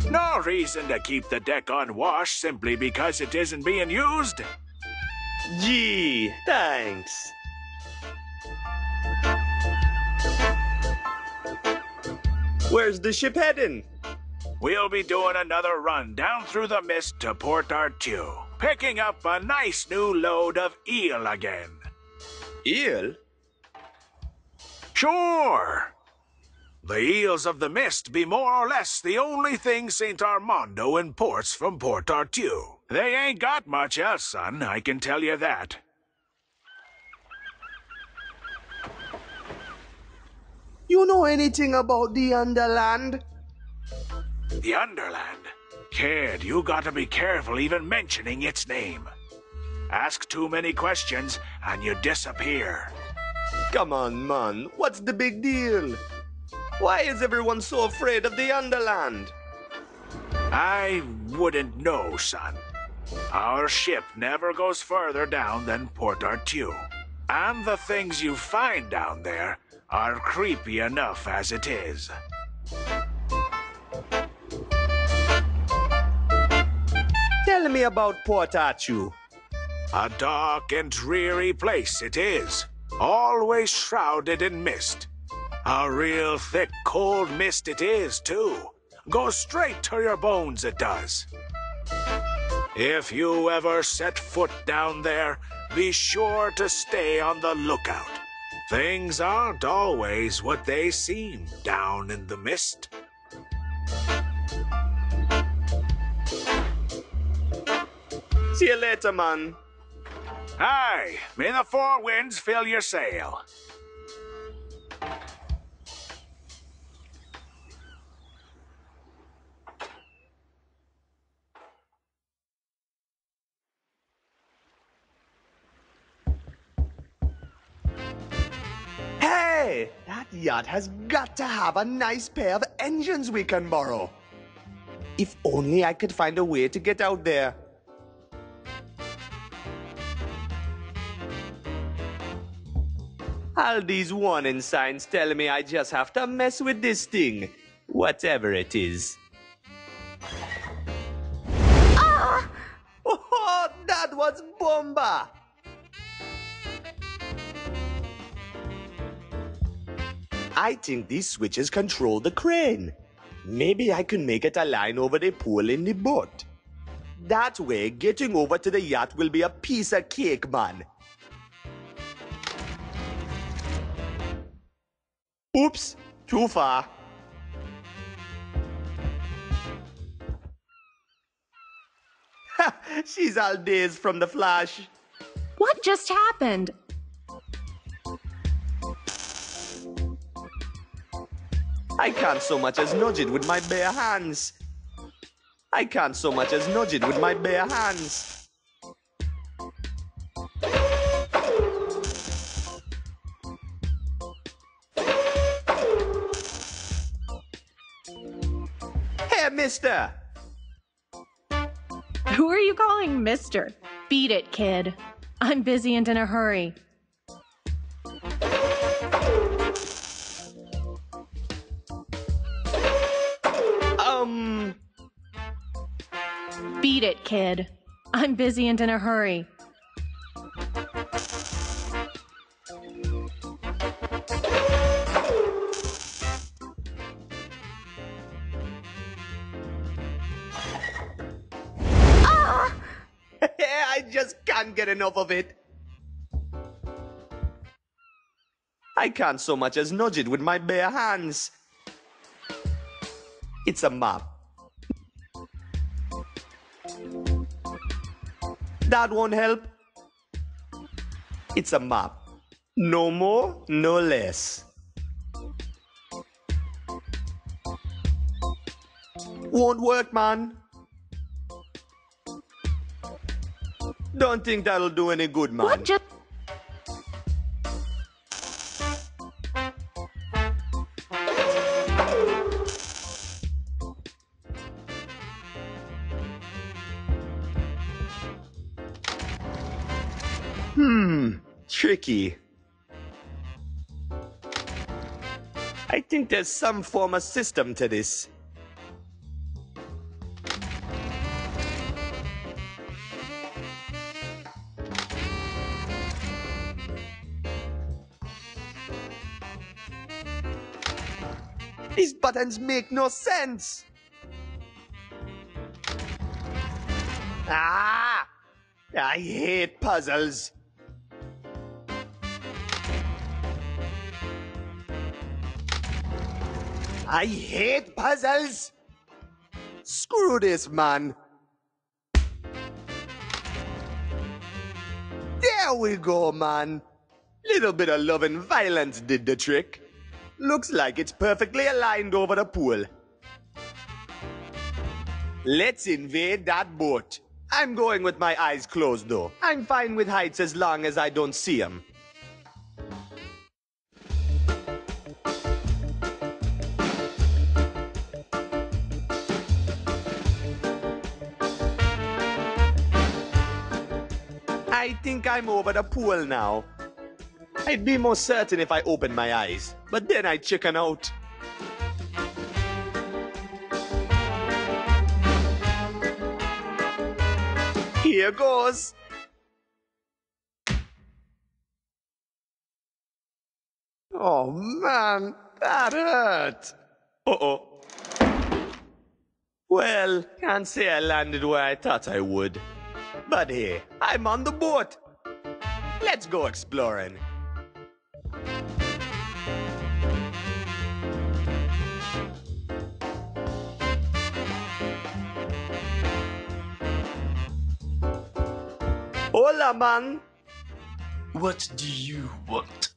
No reason to keep the deck unwashed simply because it isn't being used. Gee, thanks. Where's the ship heading? We'll be doing another run down through the mist to Port Artue, picking up a nice new load of eel again. Eel? Sure. The eels of the mist be more or less the only thing St. Armando imports from Port Artue. They ain't got much else, son, I can tell you that. You know anything about the Underland? The Underland? Kid, you gotta be careful even mentioning its name. Ask too many questions and you disappear. Come on, man. What's the big deal? Why is everyone so afraid of the Underland? I wouldn't know, son. Our ship never goes further down than Port Artue. And the things you find down there are creepy enough as it is. Tell me about Port Artue. A dark and dreary place it is, always shrouded in mist. A real thick, cold mist it is, too. Goes straight to your bones, it does. If you ever set foot down there, be sure to stay on the lookout. Things aren't always what they seem down in the mist. See you later, man. Aye, may the four winds fill your sail. Hey, that yacht has got to have a nice pair of engines we can borrow. If only I could find a way to get out there. All these warning signs tell me I just have to mess with this thing, whatever it is. Ah! Oh, that was Bomba! I think these switches control the crane. Maybe I can make it align over the pole in the boat. That way, getting over to the yacht will be a piece of cake, man. Oops, Too far. Ha! She's all dazed from the flash. What just happened? I can't so much as nudge it with my bare hands. I can't so much as nudge it with my bare hands. Hey, mister! Who are you calling Mister? Beat it, kid. I'm busy and in a hurry. Beat it, kid. I'm busy and in a hurry. I just can't get enough of it. I can't so much as nudge it with my bare hands. It's a map. That won't help. It's a map. No more, no less. Won't work, man. Don't think that'll do any good, man. What just... Tricky. I think there's some form of system to this. These buttons make no sense. Ah! I hate puzzles. I hate puzzles. Screw this, man. There we go, man. Little bit of love and violence did the trick. Looks like it's perfectly aligned over the pool. Let's invade that boat. I'm going with my eyes closed, though. I'm fine with heights as long as I don't see them. I think I'm over the pool now. I'd be more certain if I opened my eyes, but then I'd chicken out. Here goes. Oh man, that hurt. Uh-oh. Well, can't say I landed where I thought I would. But hey, I'm on the boat. Let's go exploring. Hola, man. What do you want?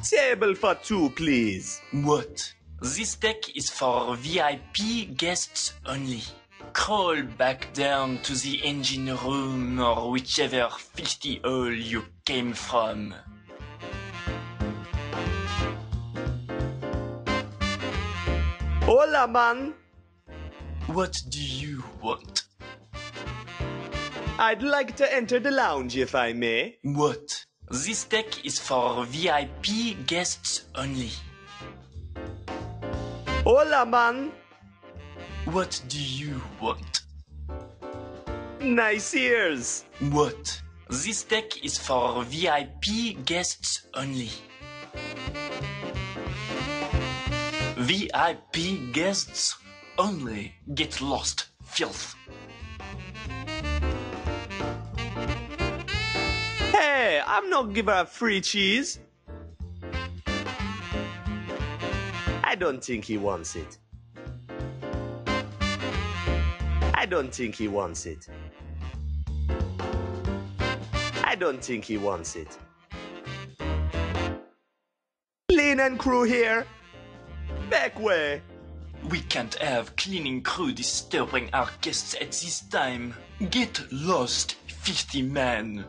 Table for two, please. What? This deck is for VIP guests only. Crawl back down to the engine room or whichever filthy hole you came from. Hola, man. What do you want? I'd like to enter the lounge, if I may. What? This deck is for VIP guests only. Hola, man. What do you want? Nice ears. What? This deck is for VIP guests only. VIP guests only. Get lost, filth. Hey, I'm not giving her free cheese. I don't think he wants it. I don't think he wants it. I don't think he wants it. Clean and crew here. Back way. We can't have cleaning crew disturbing our guests at this time. Get lost, 50 men.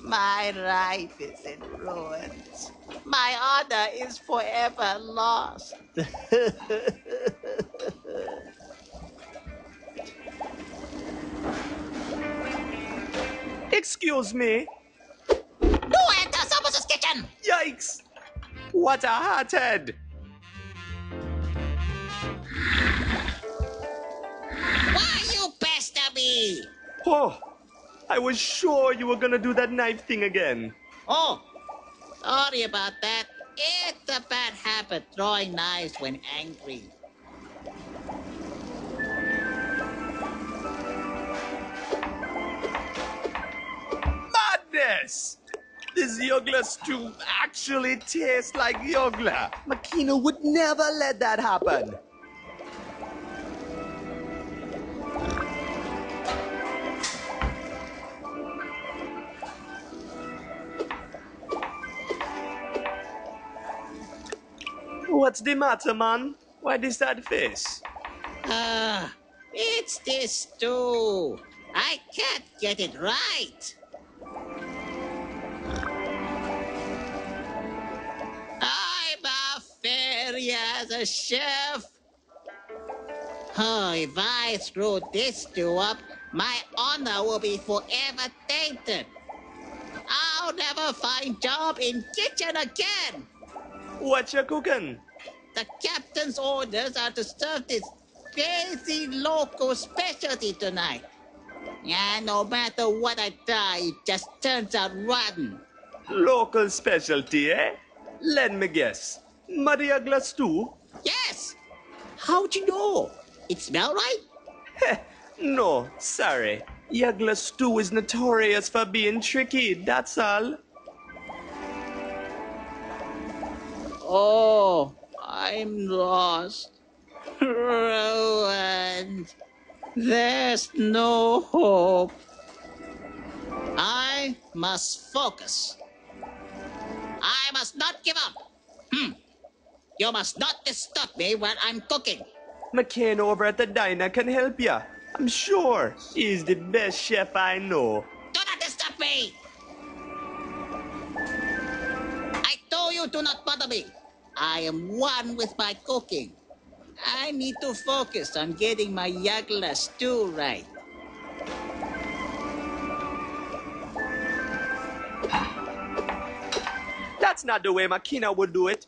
My life is in ruins. My honor is forever lost. Excuse me. Who enters Opposite's kitchen? Yikes! What a hothead! Why you pester me? Oh, I was sure you were gonna do that knife thing again. Oh, sorry about that. It's a bad habit throwing knives when angry. Madness! This Yogla stew actually tastes like Yogla. Makina would never let that happen. What's the matter, man? Why this sad face? It's this stew. I can't get it right. I'm a failure as a chef. Oh, if I screw this stew up, my honor will be forever tainted. I'll never find job in kitchen again. What you cooking? The captain's orders are to serve this crazy local specialty tonight. And no matter what I try, it just turns out rotten. Local specialty, eh? Let me guess. Muddy Yogla stew? Yes! How'd you know? It smell right? Heh, no, sorry. Yogla stew is notorious for being tricky, that's all. Oh, I'm lost. Ruined. There's no hope. I must focus. I must not give up. You must not disturb me while I'm cooking. McCain over at the diner can help ya. I'm sure he's the best chef I know. Do not disturb me! I told you do not bother me. I am one with my cooking. I need to focus on getting my Yagla stew right. That's not the way Makina would do it.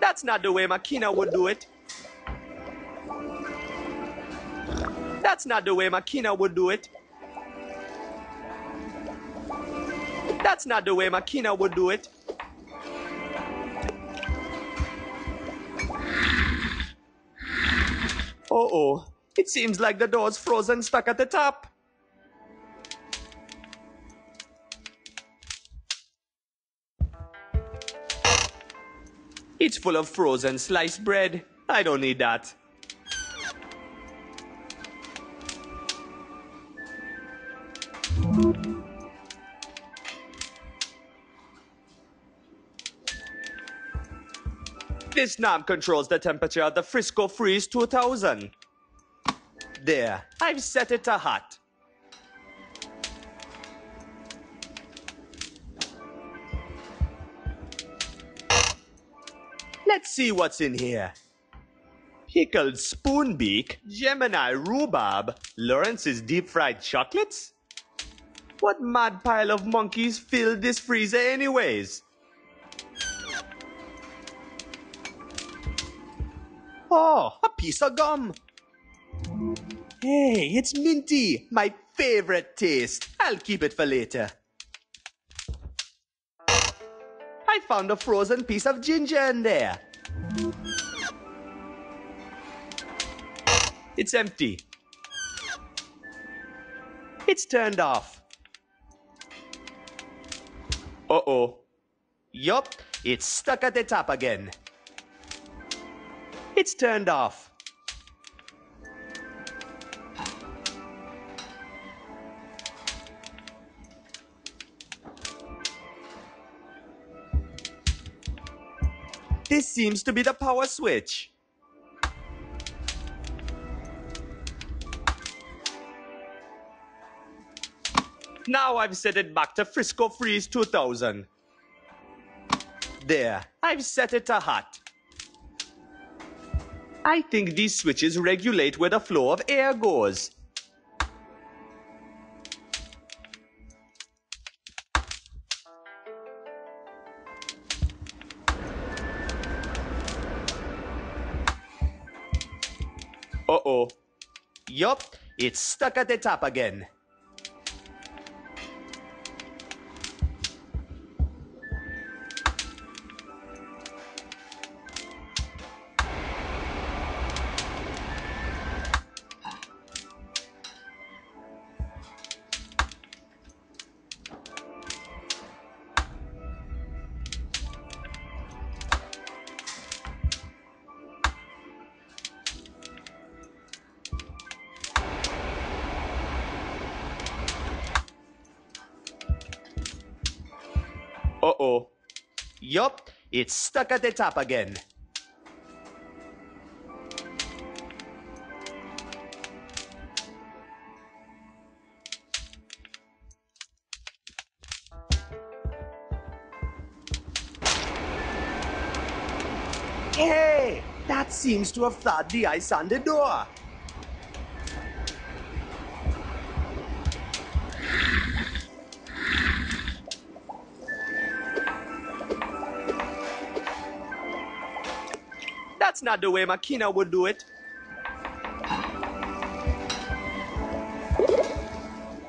That's not the way Makina would do it. That's not the way Makina would do it. That's not the way Makina would do it. Uh-oh. It seems like the door's frozen stuck at the top. It's full of frozen sliced bread. I don't need that. This knob controls the temperature of the Frisco Freeze 2000. There, I've set it to hot. Let's see what's in here. Pickled spoonbeak, Gemini rhubarb, Lawrence's deep-fried chocolates? What mad pile of monkeys filled this freezer anyways? Oh, a piece of gum. Hey, it's minty, my favorite taste. I'll keep it for later. I found a frozen piece of ginger in there. It's empty. It's turned off. Uh-oh. Yup, it's stuck at the top again. It's turned off. This seems to be the power switch. Now I've set it back to Frisco Freeze 2000. There, I've set it to hot. I think these switches regulate where the flow of air goes. Uh-oh. Yup, it's stuck at the top again. Uh-oh. Yup, it's stuck at the top again. Hey, that seems to have thawed the ice on the door. That's not the way Makina would do it.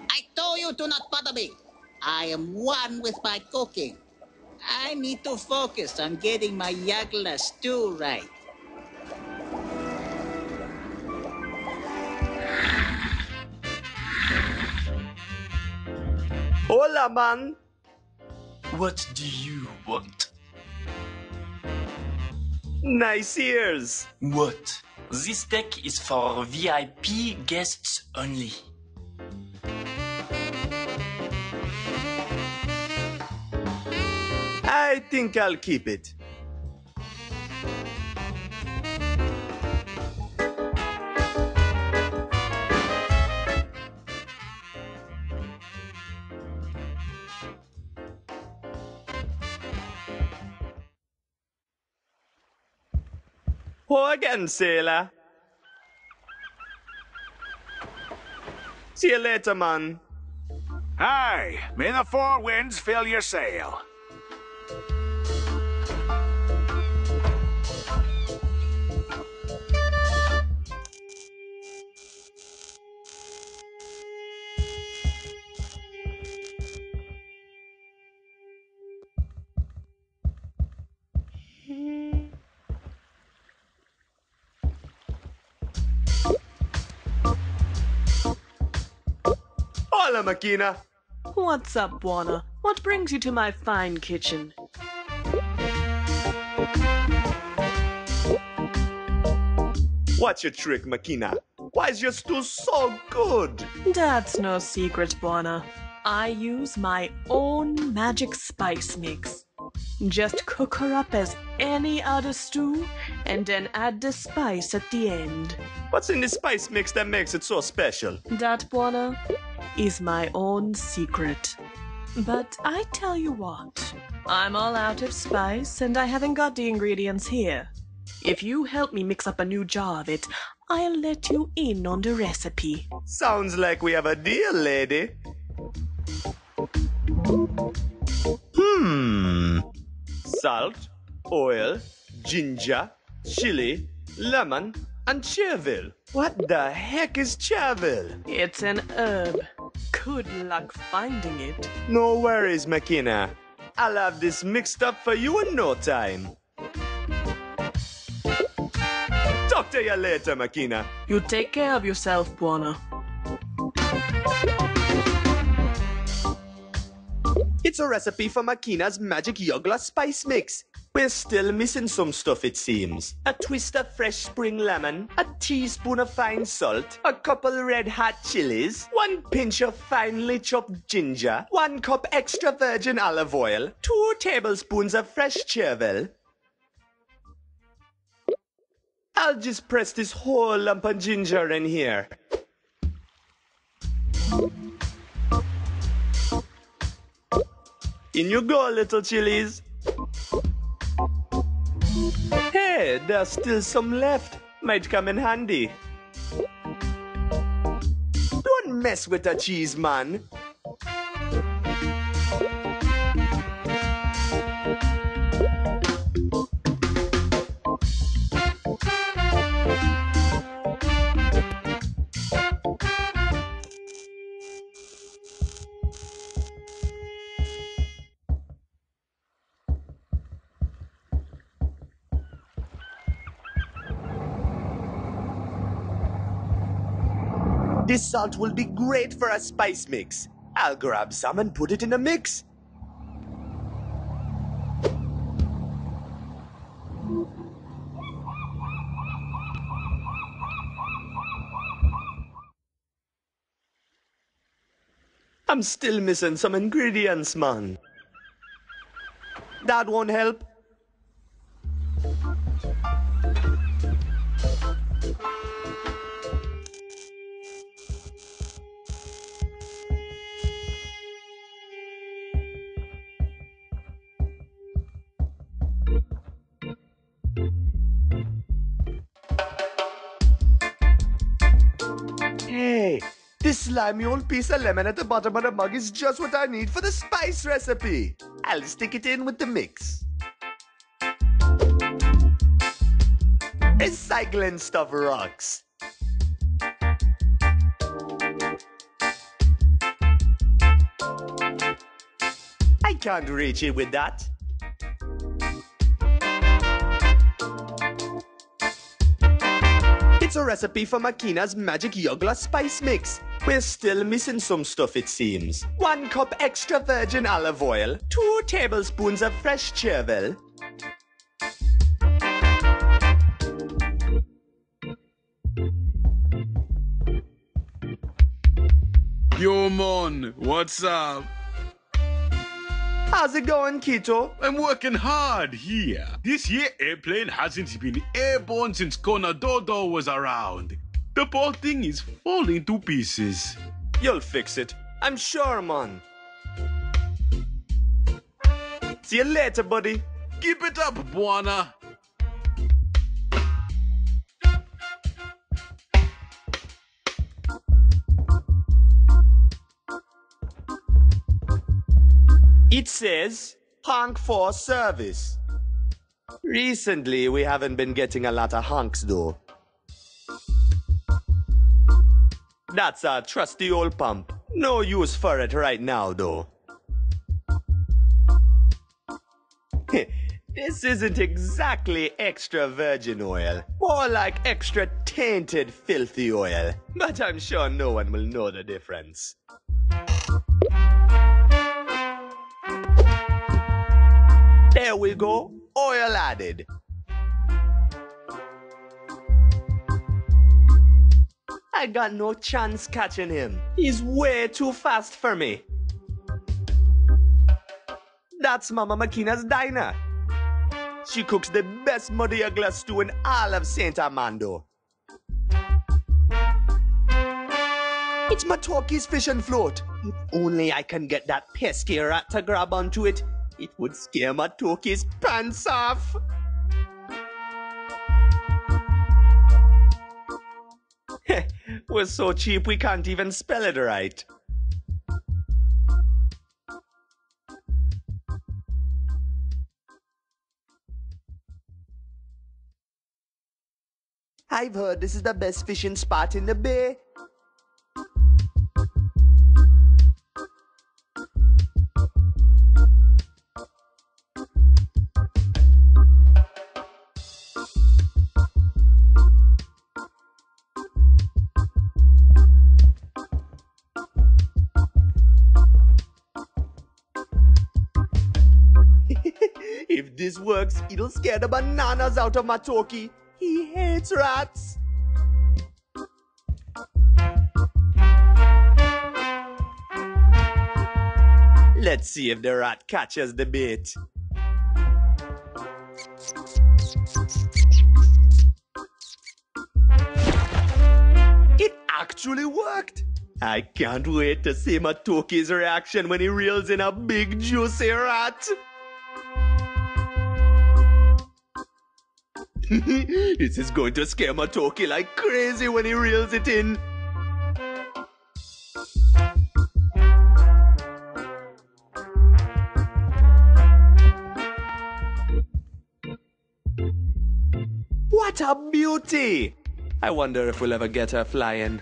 I told you to not bother me. I am one with my cooking. I need to focus on getting my Yagla stew right. Hola, man. What do you want? Nice ears. What? This deck is for VIP guests only. I think I'll keep it. Ho again, sailor. See you later, man. Hi, may the four winds fill your sail. Hola, Makina. What's up, Buona? What brings you to my fine kitchen? What's your trick, Makina? Why is your stew so good? That's no secret, Buona. I use my own magic spice mix. Just cook her up as any other stew and then add the spice at the end. What's in the spice mix that makes it so special? That, Buona, is my own secret. But I tell you what, I'm all out of spice and I haven't got the ingredients here. If you help me mix up a new jar of it, I'll let you in on the recipe. Sounds like we have a deal, lady. Salt, oil, ginger, chili, lemon, and chervil. What the heck is chervil? It's an herb. Good luck finding it. No worries, Makina. I'll have this mixed up for you in no time. Talk to you later, Makina. You take care of yourself, Buona. It's a recipe for Makina's magic Yogla spice mix. We're still missing some stuff, it seems. A twist of fresh spring lemon, a teaspoon of fine salt, a couple red hot chilies, 1 pinch of finely chopped ginger, 1 cup extra virgin olive oil, 2 tablespoons of fresh chervil. I'll just press this whole lump of ginger in here. In you go, little chilies. Hey, there's still some left. Might come in handy. Don't mess with the cheese, man. This salt will be great for a spice mix. I'll grab some and put it in a mix. I'm still missing some ingredients, man. That won't help. Hey, this slimy old piece of lemon at the bottom of the mug is just what I need for the spice recipe. I'll stick it in with the mix. Recycling stuff rocks. I can't reach it with that. It's a recipe for Makina's magic Yogla spice mix. We're still missing some stuff, it seems. 1 cup extra virgin olive oil, 2 tablespoons of fresh chervil. Yo, mon, what's up? How's it going, Keto? I'm working hard here. This here airplane hasn't been airborne since Conadodo was around. The poor thing is falling to pieces. You'll fix it. I'm sure, man. See you later, buddy. Keep it up, Buona. It says, honk for service. Recently, we haven't been getting a lot of honks, though. That's a trusty old pump. No use for it right now, though. This isn't exactly extra virgin oil. More like extra tainted, filthy oil. But I'm sure no one will know the difference. There we go. Oil added. I got no chance catching him. He's way too fast for me. That's Mama Makina's diner. She cooks the best muddy glass stew in all of Saint Armando. It's my Talkie's fish and float. If only I can get that pesky rat to grab onto it, it would scare my Talkie's pants off. We're so cheap we can't even spell it right. I've heard this is the best fishing spot in the bay. this works, it'll scare the bananas out of Matoki. He hates rats. Let's see if the rat catches the bait. It actually worked. I can't wait to see Matoki's reaction when he reels in a big juicy rat. This is going to scare Matoki like crazy when he reels it in. What a beauty! I wonder if we'll ever get her flying.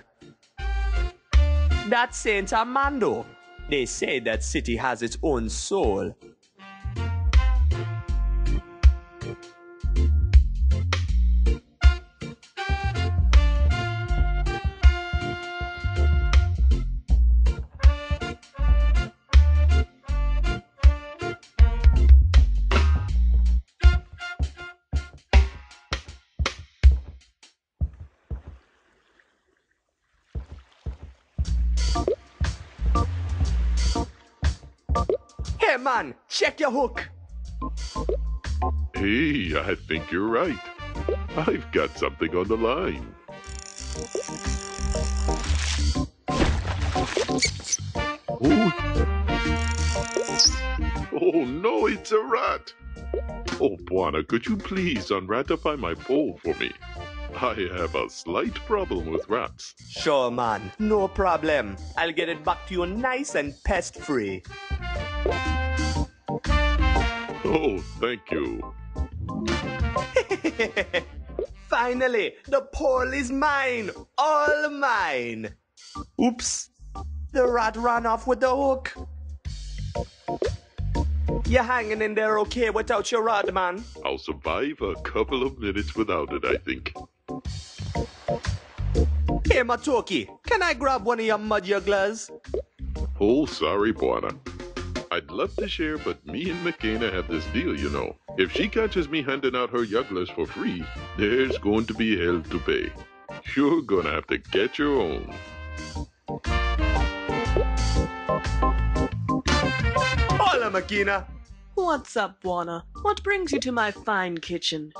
That's Saint Armando. They say that city has its own soul. Hey man, check your hook. Hey, I think you're right. I've got something on the line. Oh no, it's a rat. Oh, Buana, could you please unratify my pole for me? I have a slight problem with rats. Sure man, no problem. I'll get it back to you nice and pest-free. Oh, thank you. Finally, the pole is mine. All mine. Oops. The rat ran off with the hook. You're hanging in there okay without your rod, man? I'll survive a couple of minutes without it, I think. Hey, Matoki, can I grab one of your mud jugglers? Oh, sorry, Buana. I'd love to share, but me and McKenna have this deal, you know. If she catches me handing out her jugglers for free, there's going to be hell to pay. You're gonna have to get your own. Hola, Makina. What's up, Buana? What brings you to my fine kitchen?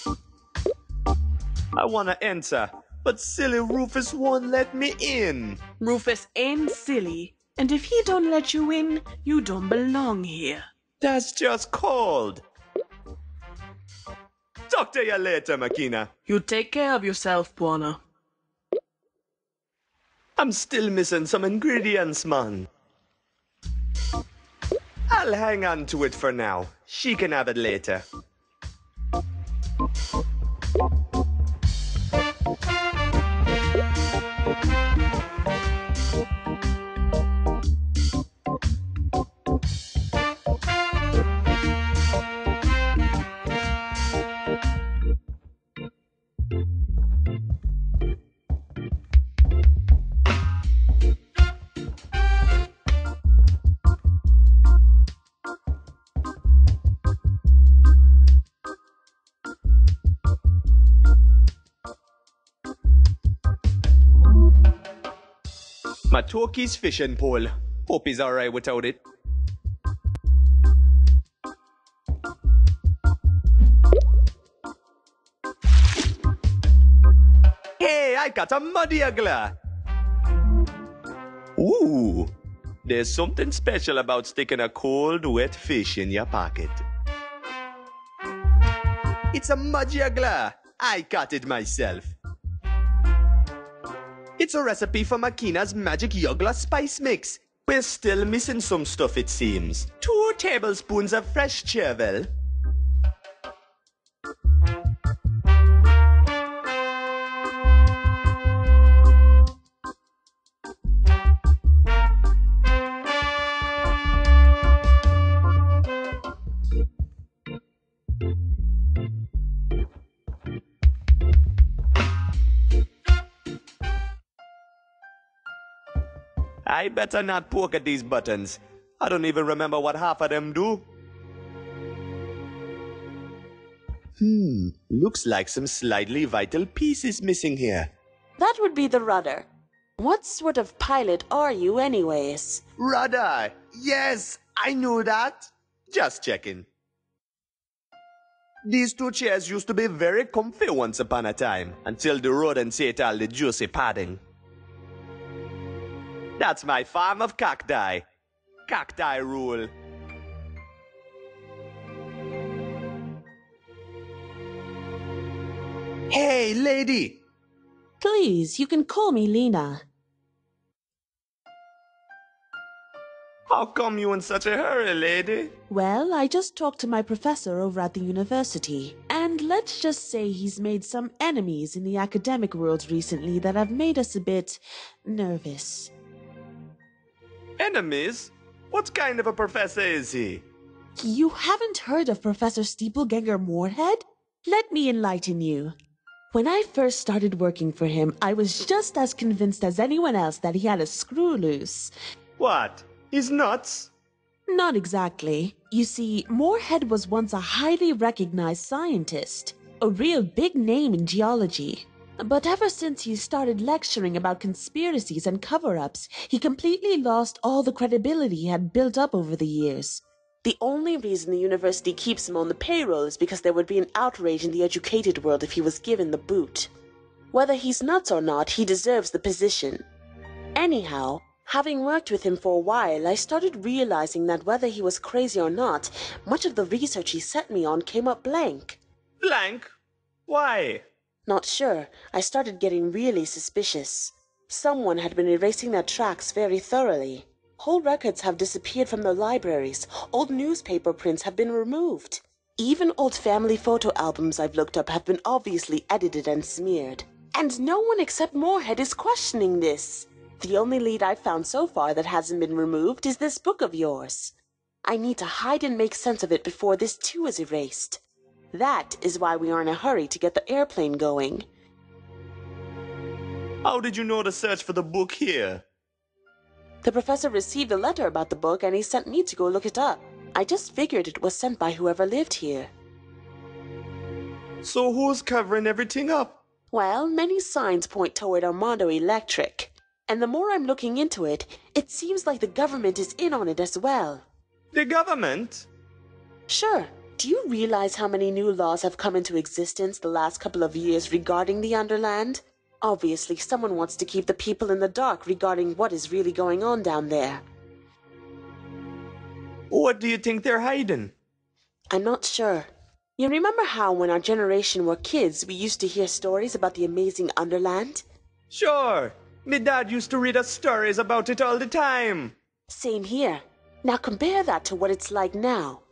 I wanna enter, but silly Rufus won't let me in. Rufus ain't silly, and if he don't let you in, you don't belong here. That's just cold. Talk to you later, Makina. You take care of yourself, Buana. I'm still missing some ingredients, man. I'll hang on to it for now. She can have it later. Matoki's fishing pole. Hope he's alright without it. Hey, I got a mud juggler. Ooh, there's something special about sticking a cold, wet fish in your pocket. It's a mud juggler. I caught it myself. It's a recipe for Makina's magic juggler spice mix. We're still missing some stuff, it seems. 2 tablespoons of fresh chervil. I better not poke at these buttons. I don't even remember what half of them do. Looks like some slightly vital piece is missing here. That would be the rudder. What sort of pilot are you anyways? Rudder! Yes, I knew that. Just checking. These two chairs used to be very comfy once upon a time, until the rodents ate all the juicy padding. That's my farm of cacti. Cacti rule. Hey, lady! Please, you can call me Lena. How come you in such a hurry, lady? Well, I just talked to my professor over at the university, and let's just say he's made some enemies in the academic world recently that have made us a bit nervous. Enemies? What kind of a professor is he? You haven't heard of Professor Steepleganger Moorhead? Let me enlighten you. When I first started working for him, I was just as convinced as anyone else that he had a screw loose. What? He's nuts? Not exactly. You see, Moorhead was once a highly recognized scientist, a real big name in geology. But ever since he started lecturing about conspiracies and cover-ups, he completely lost all the credibility he had built up over the years. The only reason the university keeps him on the payroll is because there would be an outrage in the educated world if he was given the boot. Whether he's nuts or not, he deserves the position. Anyhow, having worked with him for a while, I started realizing that whether he was crazy or not, much of the research he sent me on came up blank. Blank? Why? Not sure. I started getting really suspicious. Someone had been erasing their tracks very thoroughly. Whole records have disappeared from the libraries. Old newspaper prints have been removed. Even old family photo albums I've looked up have been obviously edited and smeared. And no one except Moorhead is questioning this. The only lead I've found so far that hasn't been removed is this book of yours. I need to hide and make sense of it before this too is erased. That is why we are in a hurry to get the airplane going. How did you know to search for the book here? The professor received a letter about the book and he sent me to go look it up. I just figured it was sent by whoever lived here. So who's covering everything up? Well, many signs point toward Armando Electric. And the more I'm looking into it, it seems like the government is in on it as well. The government? Sure. Do you realize how many new laws have come into existence the last couple of years regarding the Underland? Obviously, someone wants to keep the people in the dark regarding what is really going on down there. What do you think they're hiding? I'm not sure. You remember how when our generation were kids, we used to hear stories about the amazing Underland? Sure. My dad used to read us stories about it all the time. Same here. Now compare that to what it's like now.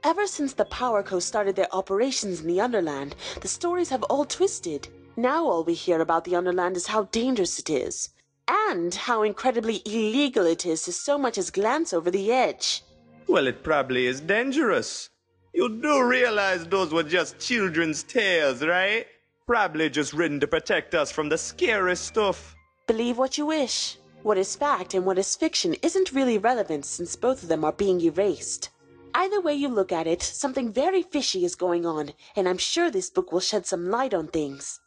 Ever since the Power Co. started their operations in the Underland, the stories have all twisted. Now all we hear about the Underland is how dangerous it is, and how incredibly illegal it is to so much as glance over the edge. Well, it probably is dangerous. You do realize those were just children's tales, right? Probably just written to protect us from the scary stuff. Believe what you wish. What is fact and what is fiction isn't really relevant since both of them are being erased. Either way you look at it, something very fishy is going on, and I'm sure this book will shed some light on things.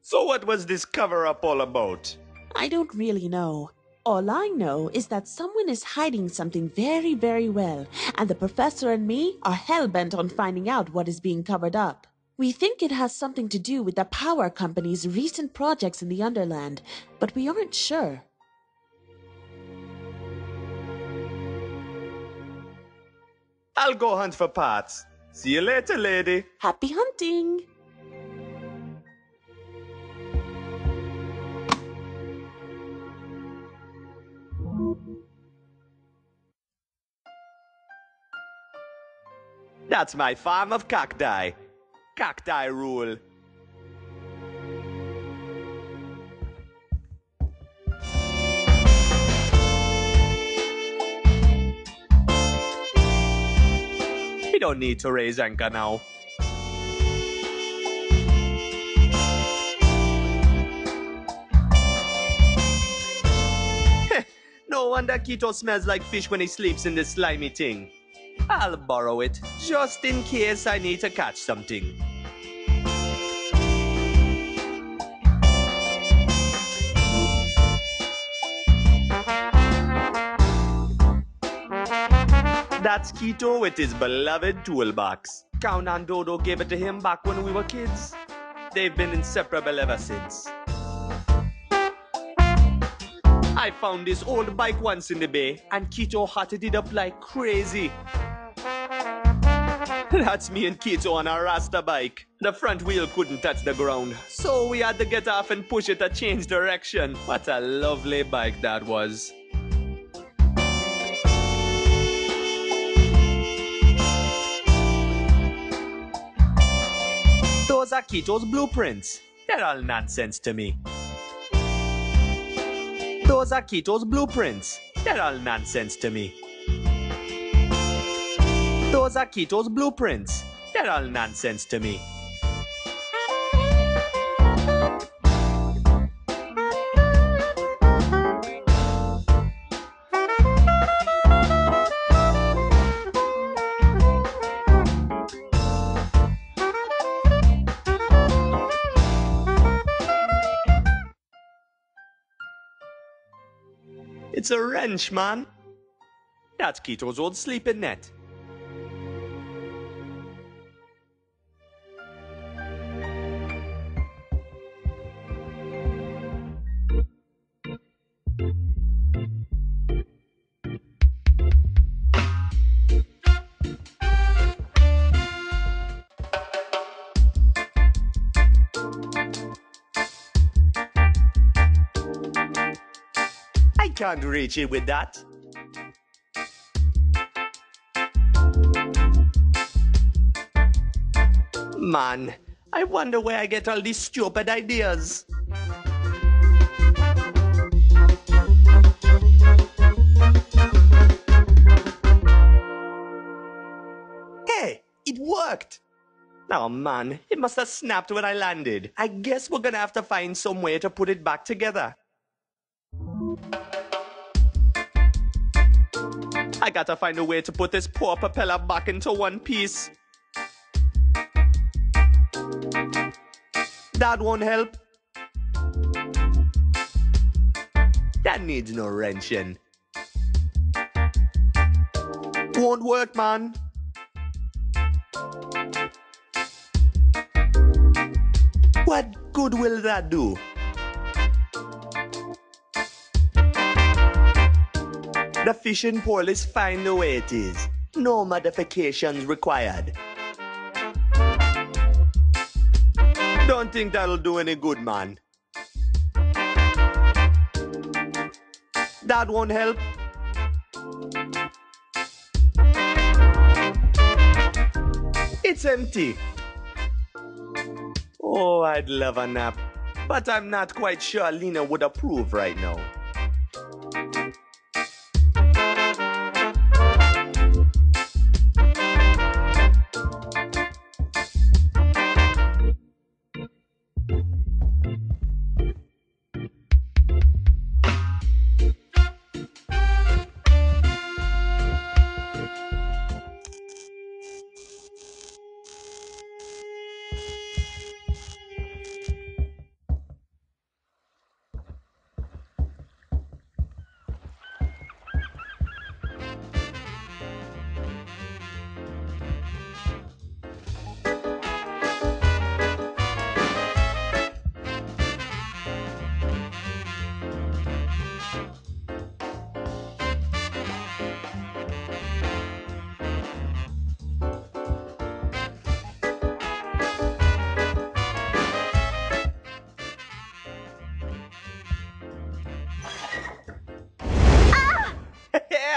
So what was this cover-up all about? I don't really know. All I know is that someone is hiding something very, very well, and the professor and me are hell-bent on finding out what is being covered up. We think it has something to do with the power company's recent projects in the Underland, but we aren't sure. I'll go hunt for parts. See you later, lady. Happy hunting! That's my farm of cacti. Cacti rule. We don't need to raise anchor now. No wonder Keto smells like fish when he sleeps in this slimy thing. I'll borrow it, just in case I need to catch something. That's Keto with his beloved toolbox. Count and Dodo gave it to him back when we were kids. They've been inseparable ever since. I found this old bike once in the bay, and Keto hotted it up like crazy. That's me and Keto on a Rasta bike. The front wheel couldn't touch the ground, so we had to get off and push it to change direction. What a lovely bike that was. Those are Keto's blueprints. They're all nonsense to me. Those are Keto's blueprints. They're all nonsense to me. Those are Keto's blueprints. They're all nonsense to me. It's a wrench, man. That's Keto's old sleeping net. I can't reach it with that. Man, I wonder where I get all these stupid ideas. Hey, it worked! Oh man, it must have snapped when I landed. I guess we're gonna have to find some way to put it back together. I gotta find a way to put this poor propeller back into one piece. That won't help. That needs no wrenching. Won't work, man. What good will that do? The fishing pole is fine the way it is. No modifications required. Don't think that'll do any good, man. That won't help. It's empty. Oh, I'd love a nap. But I'm not quite sure Lena would approve right now.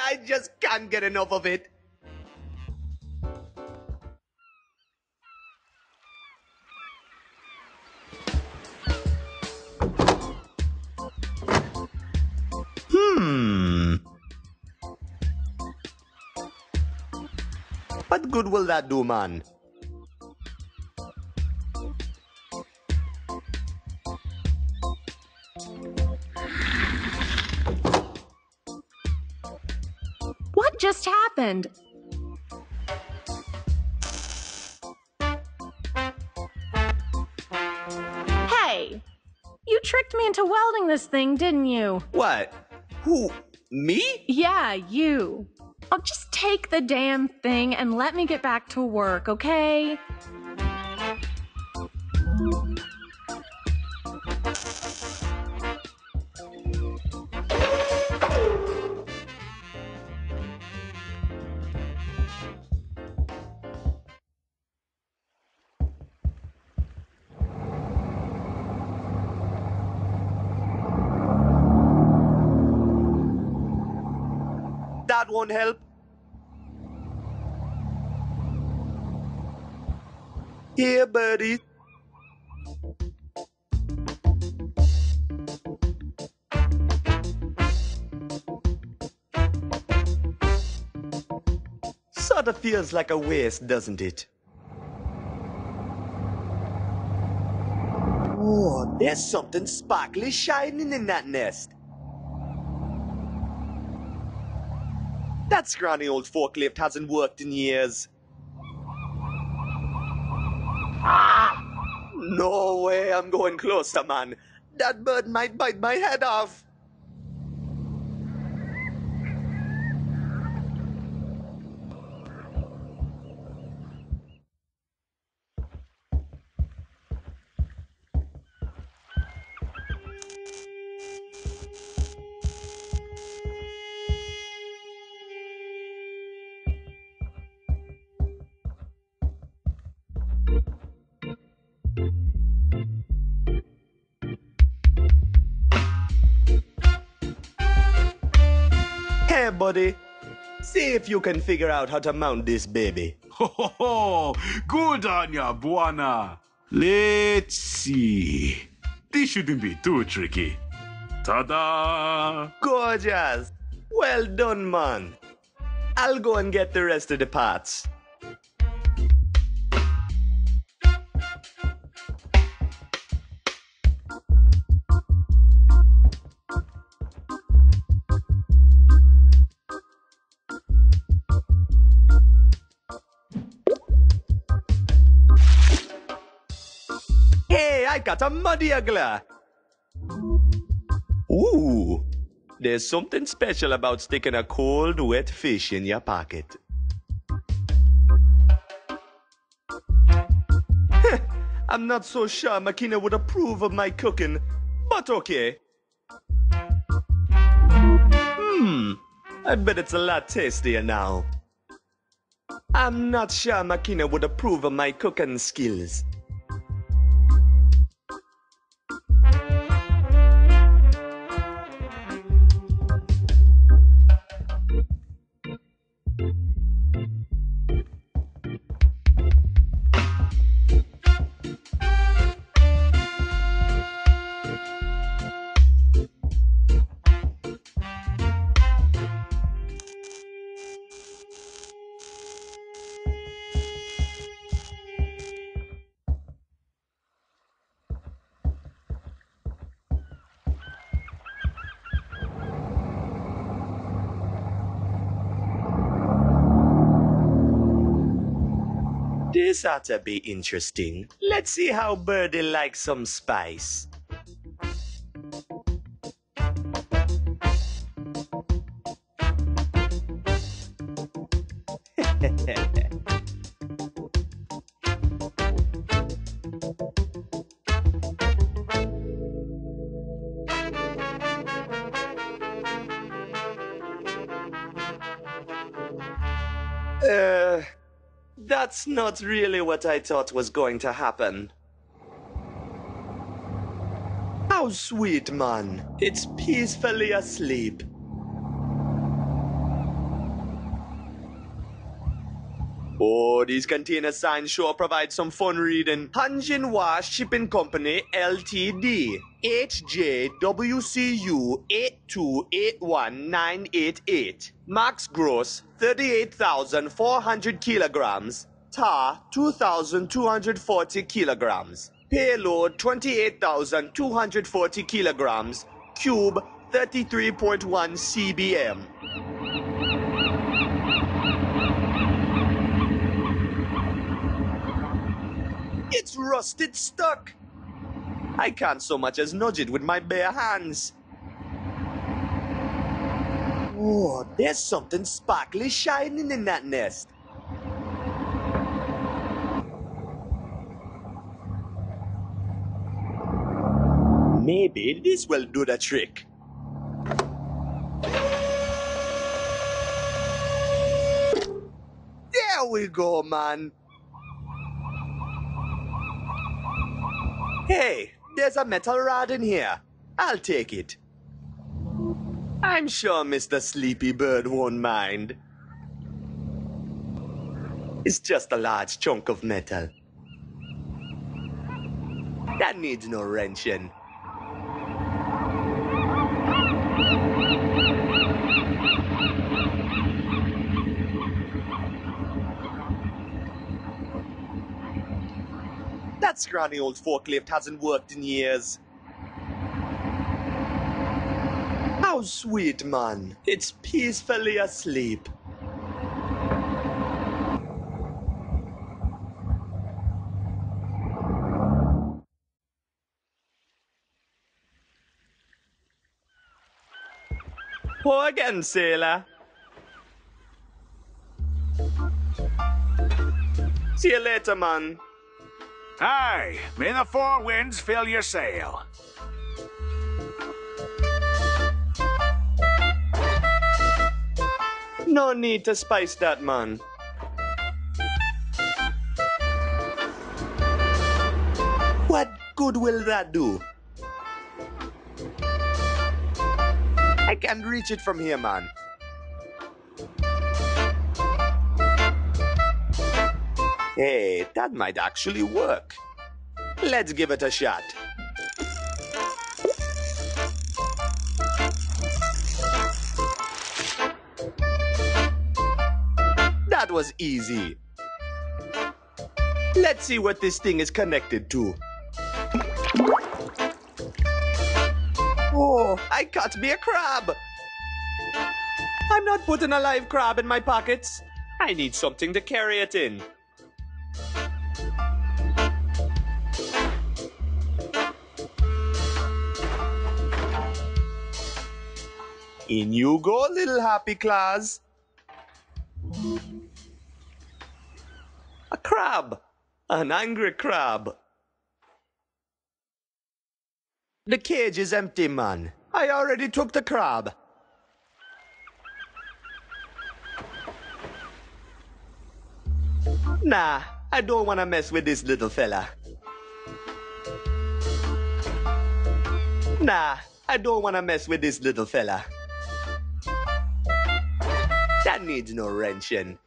I just can't get enough of it. What good will that do, man? What just happened? Hey! You tricked me into welding this thing, didn't you? What? Who? Me? Yeah, you. I'll just take the damn thing and let me get back to work, okay? That won't help. Here, buddy. Sorta feels like a waste, doesn't it? Oh, there's something sparkly shining in that nest. That scrawny old forklift hasn't worked in years. No way I'm going closer, man. That bird might bite my head off. Hey, buddy. See if you can figure out how to mount this baby. Ho ho ho! Good on ya, Buana. Let's see. This shouldn't be too tricky. Ta-da! Gorgeous. Well done, man. I'll go and get the rest of the parts. Hey, I got a muddy uggler. Ooh, there's something special about sticking a cold, wet fish in your pocket. I'm not so sure Makina would approve of my cooking, but okay. I bet it's a lot tastier now. I'm not sure Makina would approve of my cooking skills. This ought to be interesting. Let's see how Birdie likes some spice. That's not really what I thought was going to happen. How sweet, man. It's peacefully asleep. Oh, these container signs sure provide some fun reading. Hanjinhua Shipping Company Ltd. HJWCU 8281988. Max gross 38,400 kilograms. Tar 2,240 kilograms. Payload 28,240 kilograms. Cube 33.1 cbm. It's rusted stuck. I can't so much as nudge it with my bare hands. Oh, there's something sparkly shining in that nest. Maybe this will do the trick. There we go, man. Hey, there's a metal rod in here. I'll take it. I'm sure Mr. Sleepy Bird won't mind. It's just a large chunk of metal. That needs no wrenching. That scrawny old forklift hasn't worked in years. How sweet, man. It's peacefully asleep. Pour again, sailor. See you later, man. Aye, may the four winds fill your sail. No need to spice that, man. What good will that do? I can't reach it from here, man. Hey, that might actually work. Let's give it a shot. That was easy. Let's see what this thing is connected to. Oh, I caught me a crab. I'm not putting a live crab in my pockets. I need something to carry it in. In you go, little happy claws. A crab. An angry crab. The cage is empty, man. I already took the crab. Nah, I don't want to mess with this little fella. Nah, I don't want to mess with this little fella. That needs no wrenching.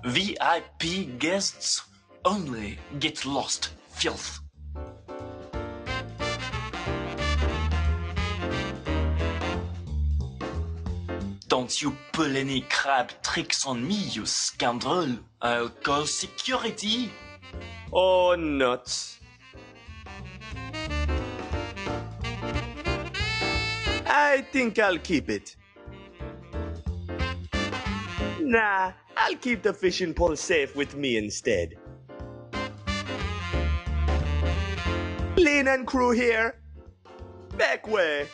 VIP guests only. Get lost, filth. Don't you pull any crab tricks on me, you scoundrel. I'll call security. Oh, nuts. I think I'll keep it. Nah, I'll keep the fishing pole safe with me instead. Lean and crew here. Back way.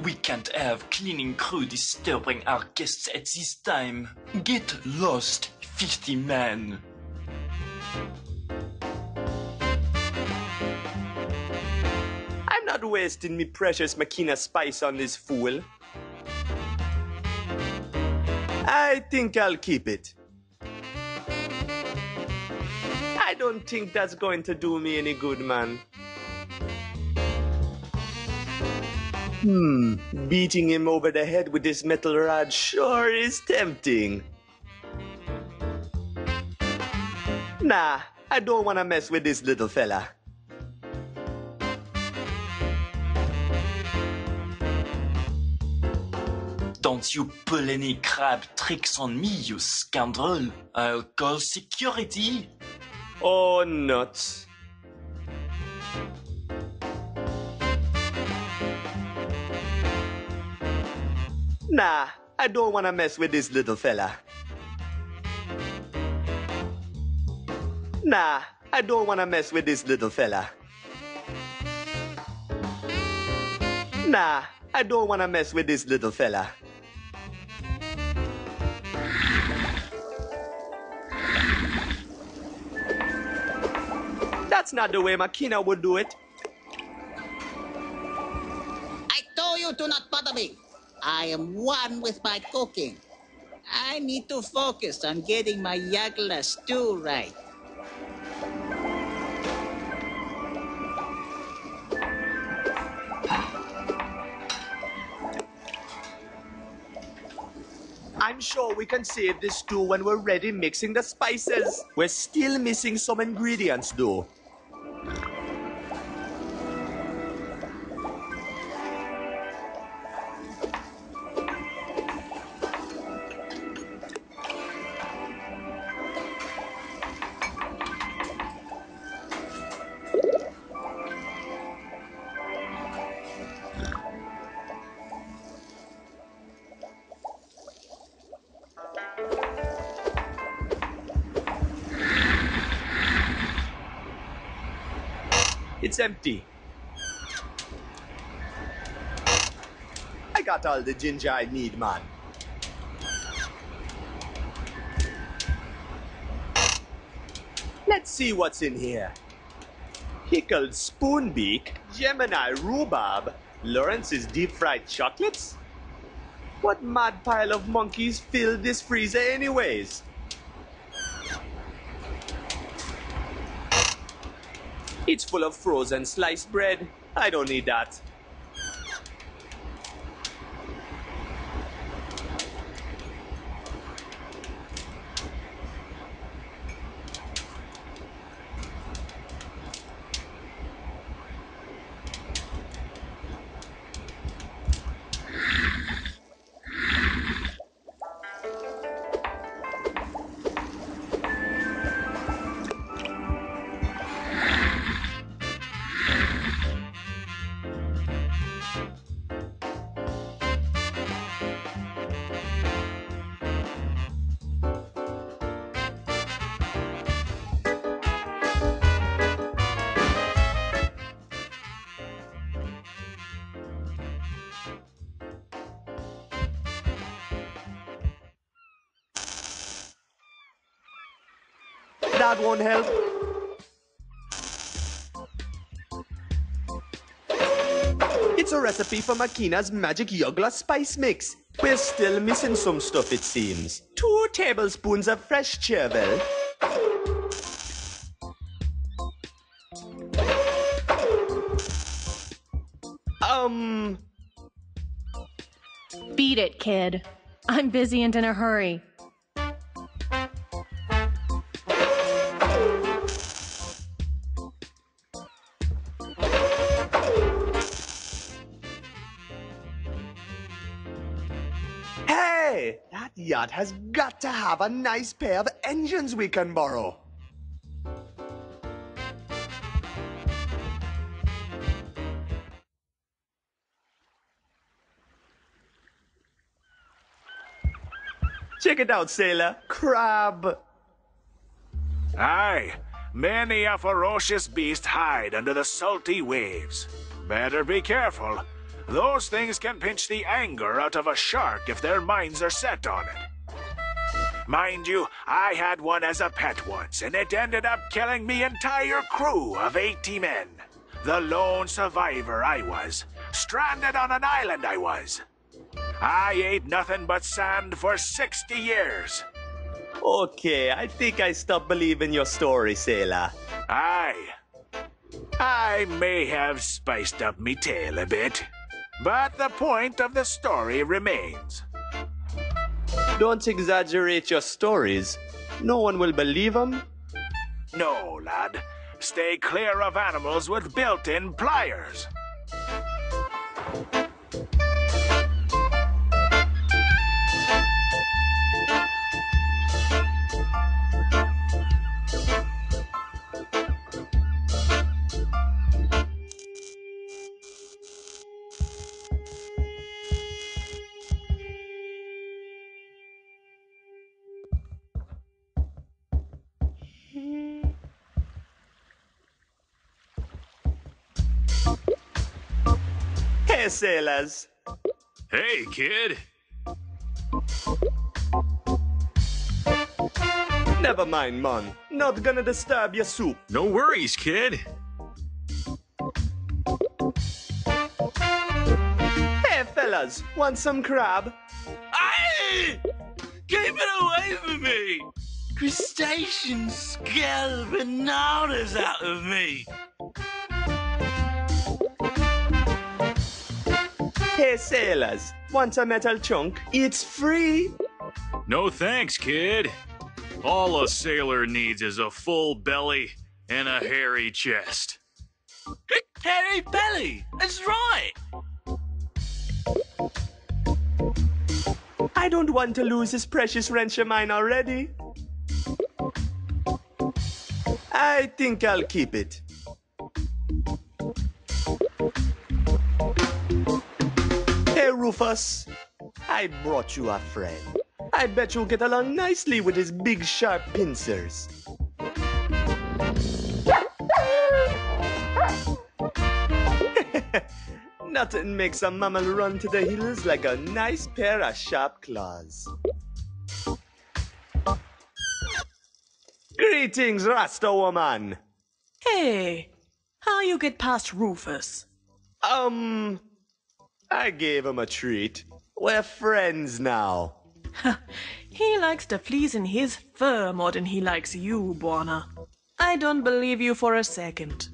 We can't have cleaning crew disturbing our guests at this time. Get lost, 50 man. I'm not wasting me precious Makina spice on this fool. I think I'll keep it. I don't think that's going to do me any good, man. Beating him over the head with this metal rod sure is tempting. Nah, I don't want to mess with this little fella. Don't you pull any crab tricks on me, you scoundrel. I'll call security. Oh, nuts. Nah, I don't want to mess with this little fella. Nah, I don't want to mess with this little fella. Nah, I don't want to mess with this little fella. That's not the way Makina would do it. I told you to not bother me. I am one with my cooking. I need to focus on getting my Yagla stew right. I'm sure we can save this stew when we're ready mixing the spices. We're still missing some ingredients though. It's empty. I got all the ginger I need, man. Let's see what's in here. Pickled spoonbeak, Gemini rhubarb, Lawrence's deep-fried chocolates? What mad pile of monkeys filled this freezer anyways? It's full of frozen sliced bread. I don't need that. That won't help. It's a recipe for Makina's magic Yogla spice mix. We're still missing some stuff, it seems. 2 tablespoons of fresh chervil. Beat it, kid. I'm busy and in a hurry. Hey, that yacht has got to have a nice pair of engines we can borrow. Check it out, sailor. Crab. Aye, many a ferocious beast hide under the salty waves. Better be careful. Those things can pinch the anger out of a shark if their minds are set on it. Mind you, I had one as a pet once, and it ended up killing me entire crew of 80 men. The lone survivor I was. Stranded on an island I was. I ate nothing but sand for 60 years. Okay, I think I stopped believing your story, sailor. Aye. I may have spiced up me tale a bit, but the point of the story remains. Don't exaggerate your stories. No one will believe them. No, lad. Stay clear of animals with built-in pliers. Hey, sailors. Hey, kid. Never mind, man. Not gonna disturb your soup. No worries, kid. Hey, fellas. Want some crab? Aye! Keep it away from me! Crustaceans scare the bananas out of me! Hey, sailors. Want a metal chunk? It's free. No thanks, kid. All a sailor needs is a full belly and a hairy chest. Hairy belly! That's right! I don't want to lose this precious wrench of mine already. I think I'll keep it. Hey, Rufus. I brought you a friend. I bet you'll get along nicely with his big sharp pincers. Nothing makes a mammal run to the hills like a nice pair of sharp claws. Greetings, Rasta woman. Hey, how you get past Rufus? I gave him a treat. We're friends now. He likes the fleas in his fur more than he likes you, Buona. I don't believe you for a second.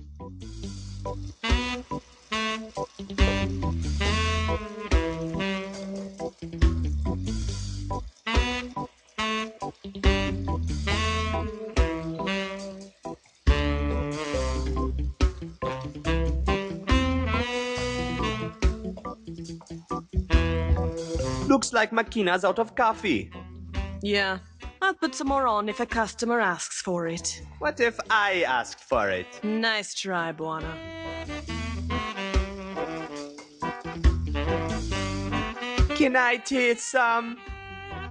Looks like Makina's out of coffee. Yeah, I'll put some more on if a customer asks for it. What if I asked for it? Nice try, Buona. Can I taste some?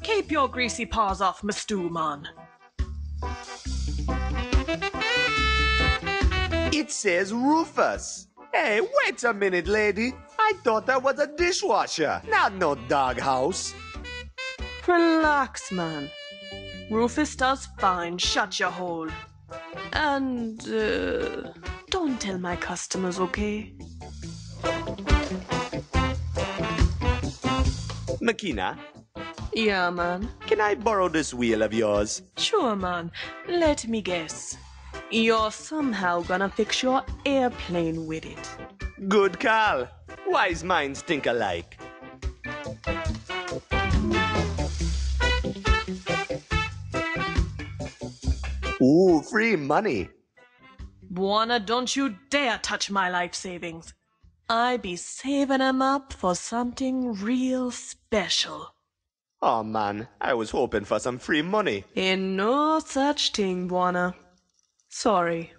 Keep your greasy paws off my stew, man. It says Rufus. Hey, wait a minute, lady. I thought that was a dishwasher, not no doghouse. Relax, man. Rufus does fine. Shut your hole. And, don't tell my customers, okay? Makina, Yeah, man. can I borrow this wheel of yours? Sure, man. Let me guess. You're somehow gonna fix your airplane with it. Good call. Wise minds think alike. Ooh, free money. Buona, don't you dare touch my life savings. I be saving 'em up for something real special. Oh man, I was hoping for some free money. Ain't no such thing, Buona. Sorry.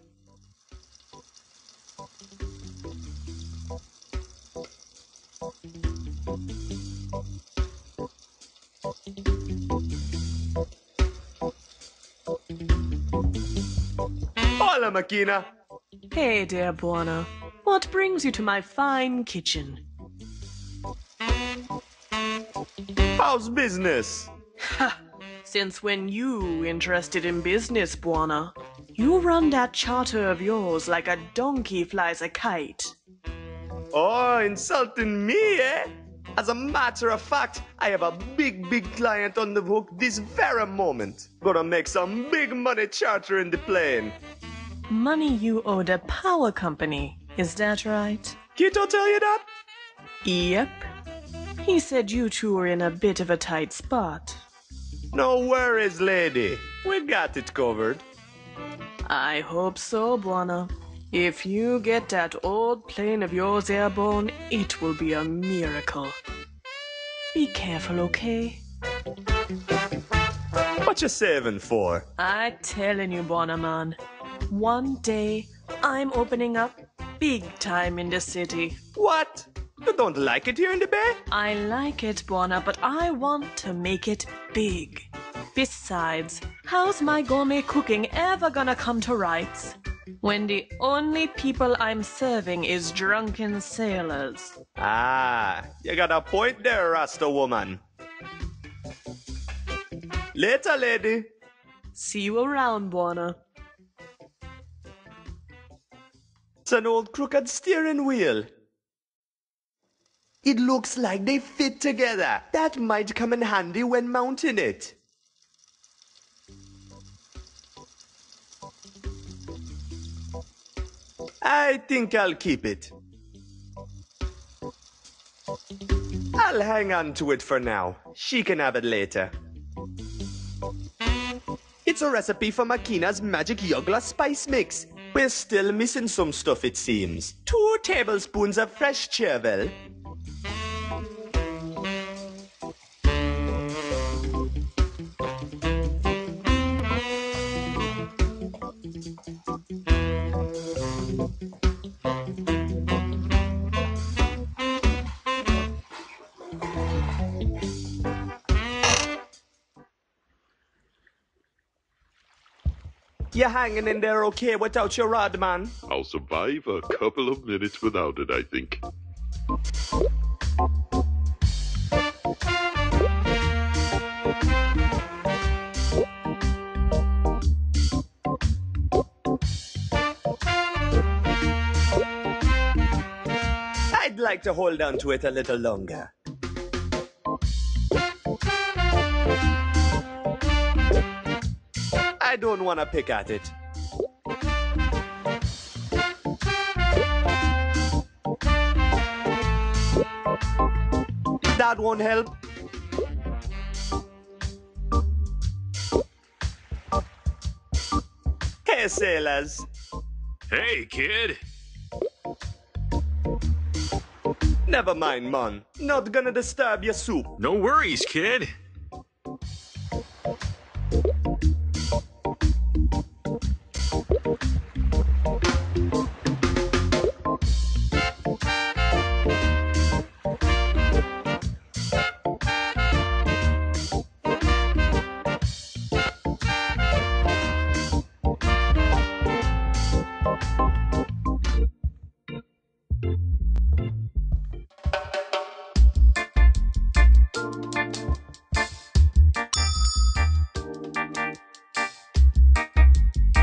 Hola, Makina. Hey, dear Buona. What brings you to my fine kitchen? How's business? Ha! Since when you interested in business, Buona? You run that charter of yours like a donkey flies a kite. Oh, insulting me, eh? As a matter of fact, I have a big client on the hook this very moment. Gonna make some big money chartering the plane. Money you owe the power company, is that right? Kito tell you that? Yep. He said you two were in a bit of a tight spot. No worries, lady. We got it covered. I hope so, Buona. If you get that old plane of yours airborne, it will be a miracle. Be careful, okay? What you saving for? I telling you, Buona man. One day, I'm opening up big time in the city. What? You don't like it here in the Bay? I like it, Buona, but I want to make it big. Besides, how's my gourmet cooking ever gonna come to rights? when the only people I'm serving is drunken sailors. Ah, you got a point there, Rasta woman. Later, lady. See you around, Warner. It's an old crooked steering wheel. It looks like they fit together. That might come in handy when mounting it. I think I'll keep it. I'll hang on to it for now. She can have it later. It's a recipe for Makina's magic Yuggler spice mix. We're still missing some stuff, it seems. 2 tablespoons of fresh chervil. You're hanging in there okay without your rod, man? I'll survive a couple of minutes without it, I think. I'd like to hold on to it a little longer. I don't want to pick at it. That won't help. Hey, sailors. Hey, kid. Never mind, man. Not gonna disturb your soup. No worries, kid.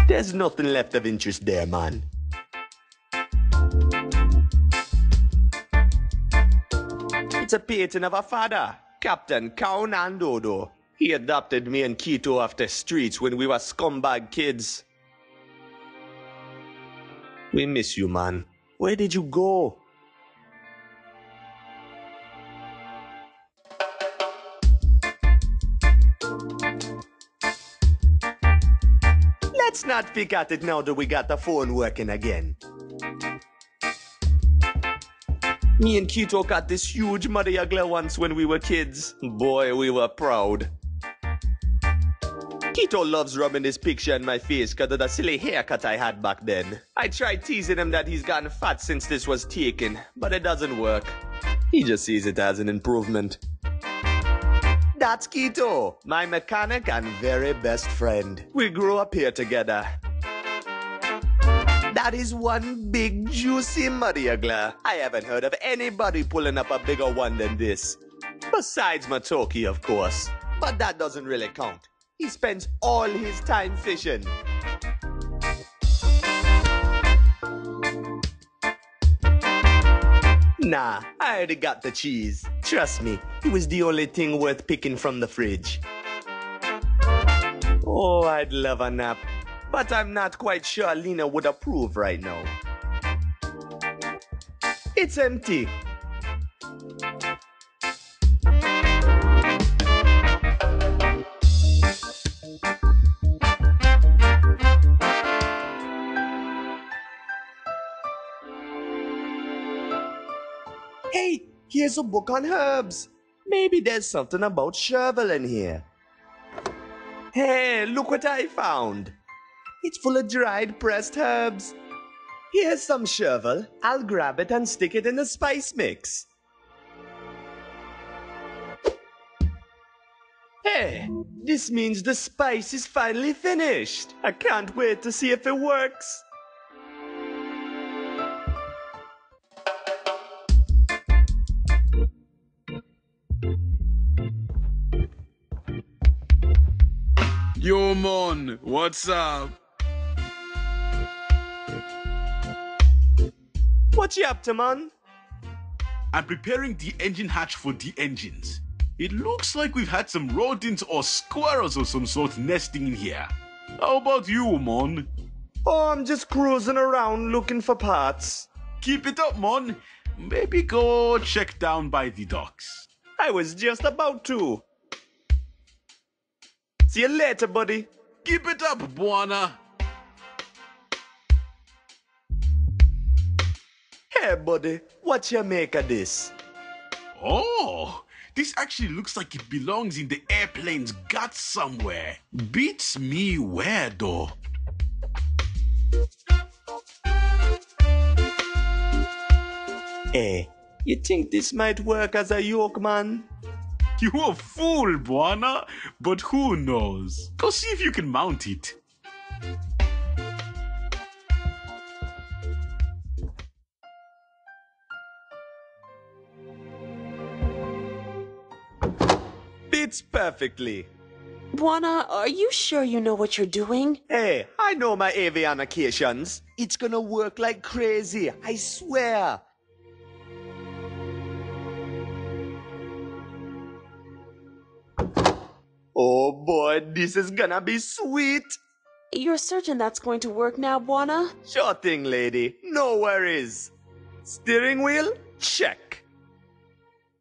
There's nothing left of interest there, man. It's a painting of our father, Captain Count Andodo. He adopted me and Quito off the streets when we were scumbag kids. We miss you, man. Where did you go? Let's not pick at it now that we got the phone working again. Me and Quito got this huge muddy ugly once when we were kids. Boy, we were proud. Quito loves rubbing this picture in my face because of the silly haircut I had back then. I tried teasing him that he's gotten fat since this was taken, but it doesn't work. He just sees it as an improvement. That's Quito, my mechanic and very best friend. We grew up here together. That is one big juicy muddy ugler. I haven't heard of anybody pulling up a bigger one than this. Besides Matoki, of course. But that doesn't really count. He spends all his time fishing. Nah, I already got the cheese. Trust me, it was the only thing worth picking from the fridge. Oh, I'd love a nap. But I'm not quite sure Lena would approve right now. It's empty. Hey, here's a book on herbs. Maybe there's something about chervil in here. Hey, look what I found. It's full of dried pressed herbs. Here's some chervil. I'll grab it and stick it in the spice mix. Hey, this means the spice is finally finished. I can't wait to see if it works. Yo, Mon, what's up? What you up to, man? I'm preparing the engine hatch for the engines. It looks like we've had some rodents or squirrels of some sort nesting in here. How about you, Mon? Oh, I'm just cruising around looking for parts. Keep it up, Mon. Maybe go check down by the docks. I was just about to. See you later, buddy. Keep it up, Buana. Hey, buddy, what you make of this? Oh, this actually looks like it belongs in the airplane's guts somewhere. Beats me where, though? Hey, you think this might work as a yoke, man? You a fool, Buana. But who knows? Go see if you can mount it. Fits perfectly. Buana, are you sure you know what you're doing? Hey, I know my avionications. It's gonna work like crazy, I swear. Oh boy, this is gonna be sweet. You're certain that's going to work now, Buana? Sure thing, lady. No worries. Steering wheel? Check.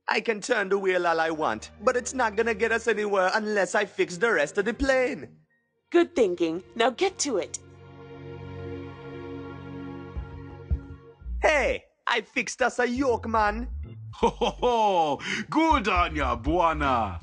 I can turn the wheel all I want, but it's not gonna get us anywhere unless I fix the rest of the plane. Good thinking. Now get to it. Hey, I fixed us a yoke, man. Ho ho ho! Good on ya, Buana.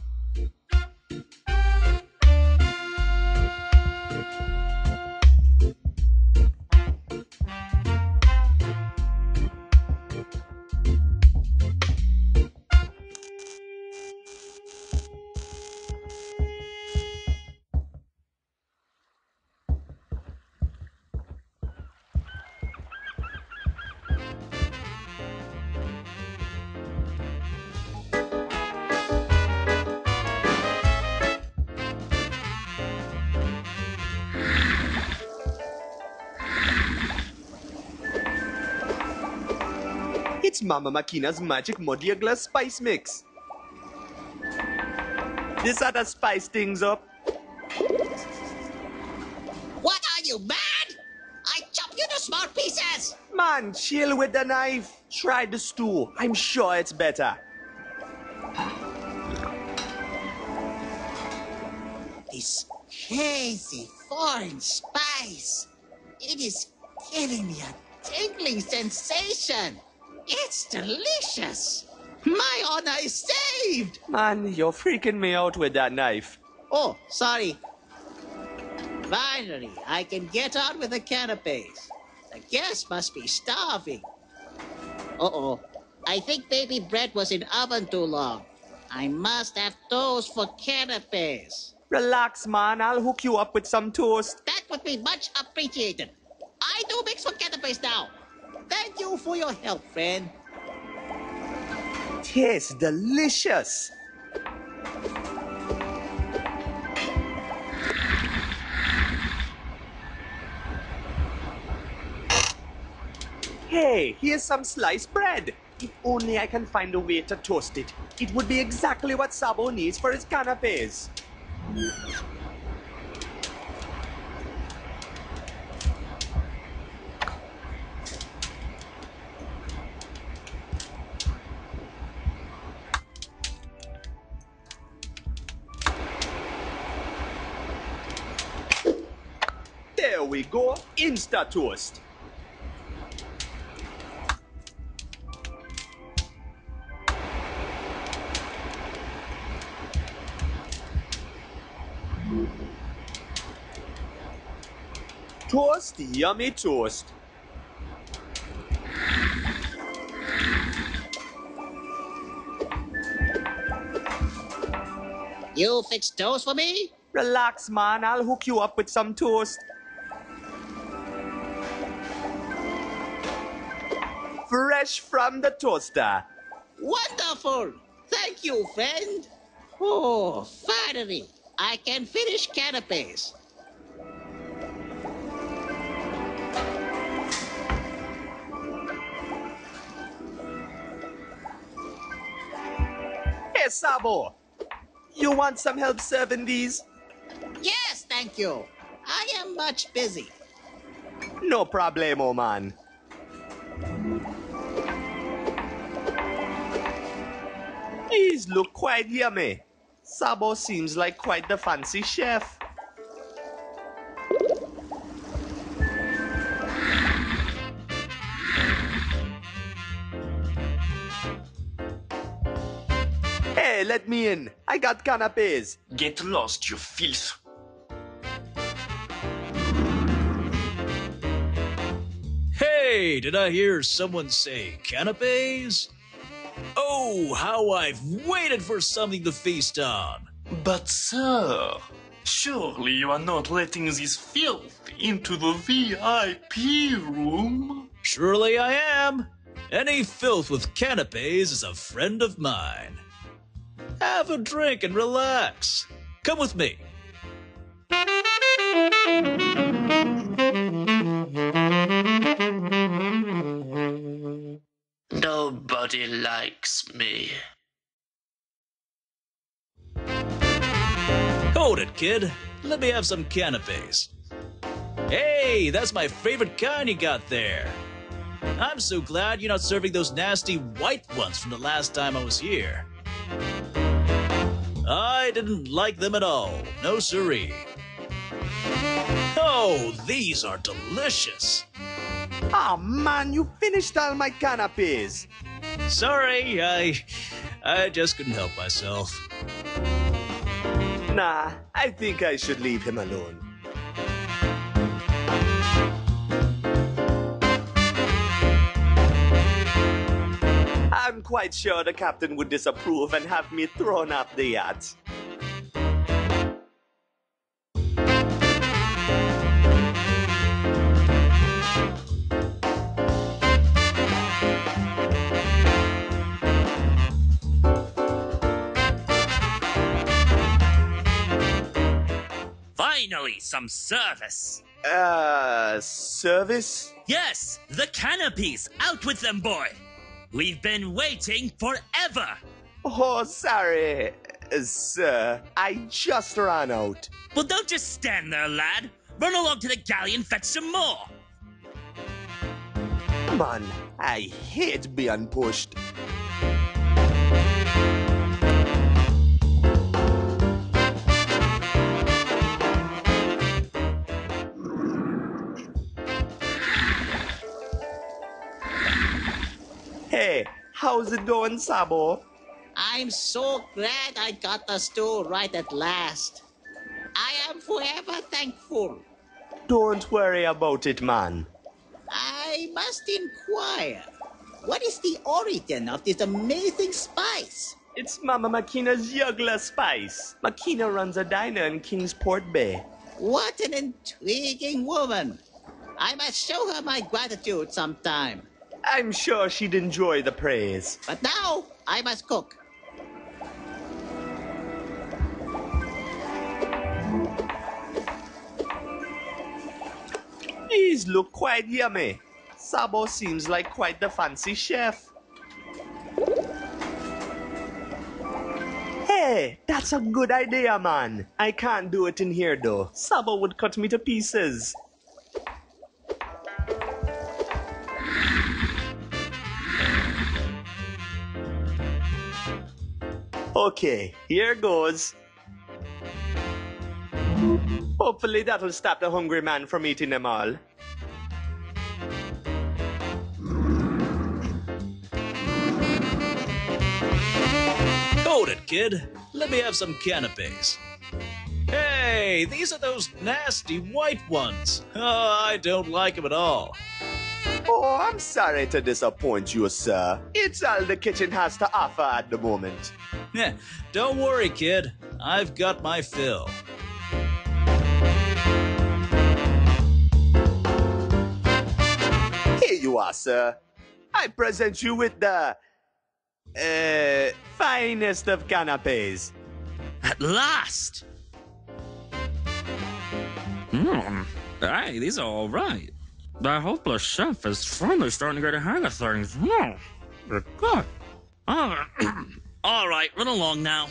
It's Mama Makina's magic Modiagla spice mix. This ought to spice things up. What are you, mad? I chop you to small pieces! Man, chill with the knife. Try the stew. I'm sure it's better. This crazy foreign spice. It is giving me a tingling sensation. It's delicious. My honor is saved. Man, you're freaking me out with that knife. Oh, sorry. Finally, I can get out with the canapes. The guests must be starving. Uh-oh. I think baby bread was in oven too long. I must have toast for canapes. Relax, man. I'll hook you up with some toast. That would be much appreciated. I do mix for canapes now. Thank you for your help, friend. Tastes delicious. Hey, here's some sliced bread. If only I can find a way to toast it. It would be exactly what Sabo needs for his canapes. There we go, Insta toast. Toast, yummy toast. You fix toast for me? Relax, man. I'll hook you up with some toast. Fresh from the toaster. Wonderful. Thank you, friend. Oh, finally. I can finish canapes. Hey, Sabo! You want some help serving these? Yes, thank you. I am much busy. No problemo, man. These look quite yummy. Sabo seems like quite the fancy chef. Hey, let me in. I got canapes. Get lost, you filth. Hey, did I hear someone say canapes? Oh, how I've waited for something to feast on. But sir, surely you are not letting this filth into the VIP room? Surely I am. Any filth with canapes is a friend of mine. Have a drink and relax. Come with me. Nobody likes me. Hold it, kid. Let me have some canapes. Hey, that's my favorite kind you got there. I'm so glad you're not serving those nasty white ones from the last time I was here. I didn't like them at all. No siree. Oh, these are delicious. Oh man, you finished all my canapes. Sorry, I just couldn't help myself. Nah, I think I should leave him alone. I'm quite sure the captain would disapprove and have me thrown off the yacht. Finally, some service. Service? Yes, the canapes. Out with them, boy. We've been waiting forever. Oh, sorry, sir. I just ran out. Well, don't just stand there, lad. Run along to the galley and fetch some more. Man, I hate being pushed. Hey, how's it going, Sabo? I'm so glad I got the stew right at last. I am forever thankful. Don't worry about it, man. I must inquire, what is the origin of this amazing spice? It's Mama Makina's juggler spice. Makina runs a diner in Kingsport Bay. What an intriguing woman. I must show her my gratitude sometime. I'm sure she'd enjoy the praise. But now, I must cook. These look quite yummy. Sabo seems like quite the fancy chef. Hey, that's a good idea, man. I can't do it in here, though. Sabo would cut me to pieces. Okay, here goes. Hopefully that'll stop the hungry man from eating them all. Hold it, kid. Let me have some canapes. Hey, these are those nasty white ones. Oh, I don't like them at all. Oh, I'm sorry to disappoint you, sir. It's all the kitchen has to offer at the moment. Don't worry, kid. I've got my fill. Here you are, sir. I present you with the finest of canapes. At last! Hey, these are all right. That hopeless chef is finally starting to get a hang of things. They're good. All right, run along now.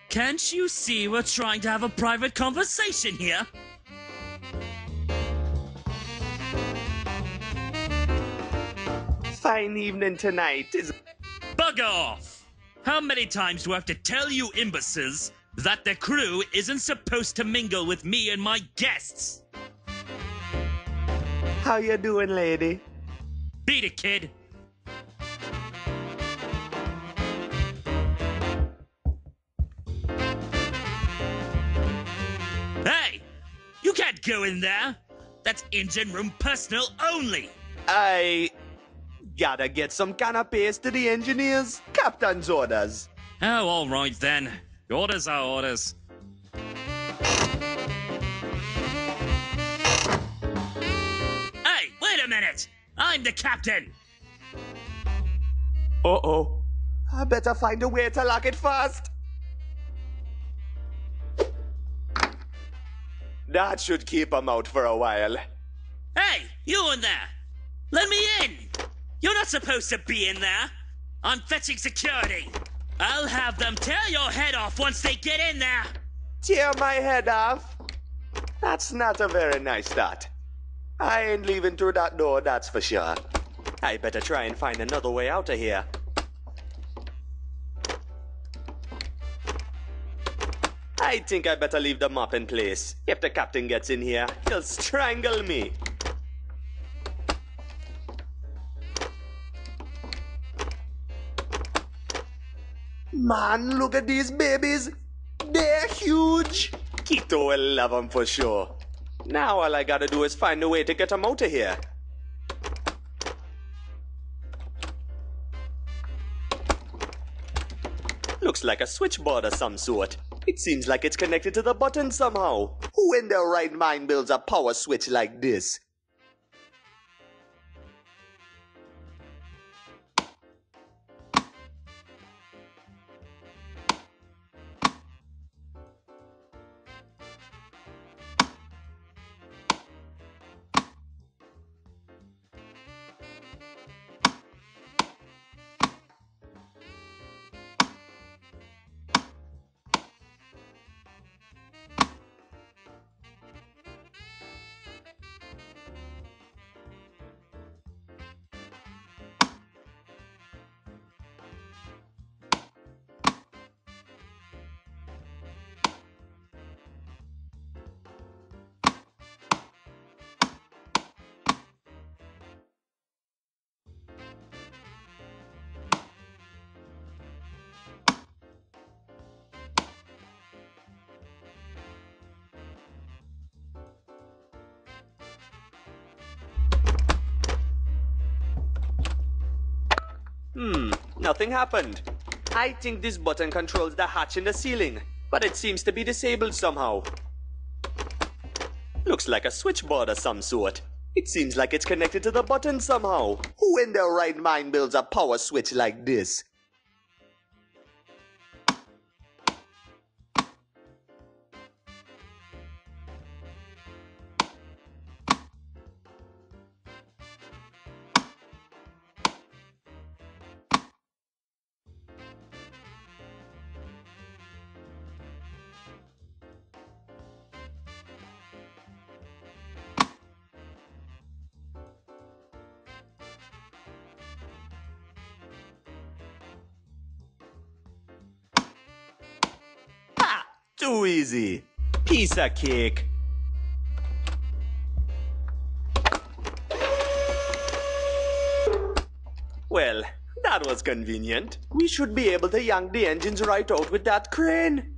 Can't you see we're trying to have a private conversation here? Fine evening tonight is... Bug off! How many times do I have to tell you imbeciles that the crew isn't supposed to mingle with me and my guests? How you doing, lady? Beat it, kid. Hey! You can't go in there! That's engine room personal only! I... gotta get some canapes to the engineers. Captain's orders. Oh, all right then. Orders are orders. Hey, wait a minute! I'm the captain! Uh-oh. I better find a way to lock it fast. That should keep him out for a while. Hey, you in there! Let me in! You're not supposed to be in there! I'm fetching security! I'll have them tear your head off once they get in there! Tear my head off? That's not a very nice thought. I ain't leaving through that door, that's for sure. I better try and find another way out of here. I think I better leave the mop in place. If the captain gets in here, he'll strangle me. Man, look at these babies. They're huge. Quito will love them for sure. Now all I gotta do is find a way to get them out of here. Looks like a switchboard of some sort. It seems like it's connected to the button somehow. Who in their right mind builds a power switch like this? Nothing happened. I think this button controls the hatch in the ceiling, but it seems to be disabled somehow. Looks like a switchboard of some sort. It seems like it's connected to the button somehow. Who in their right mind builds a power switch like this? Too easy. Piece of cake. Well, that was convenient. We should be able to yank the engines right out with that crane.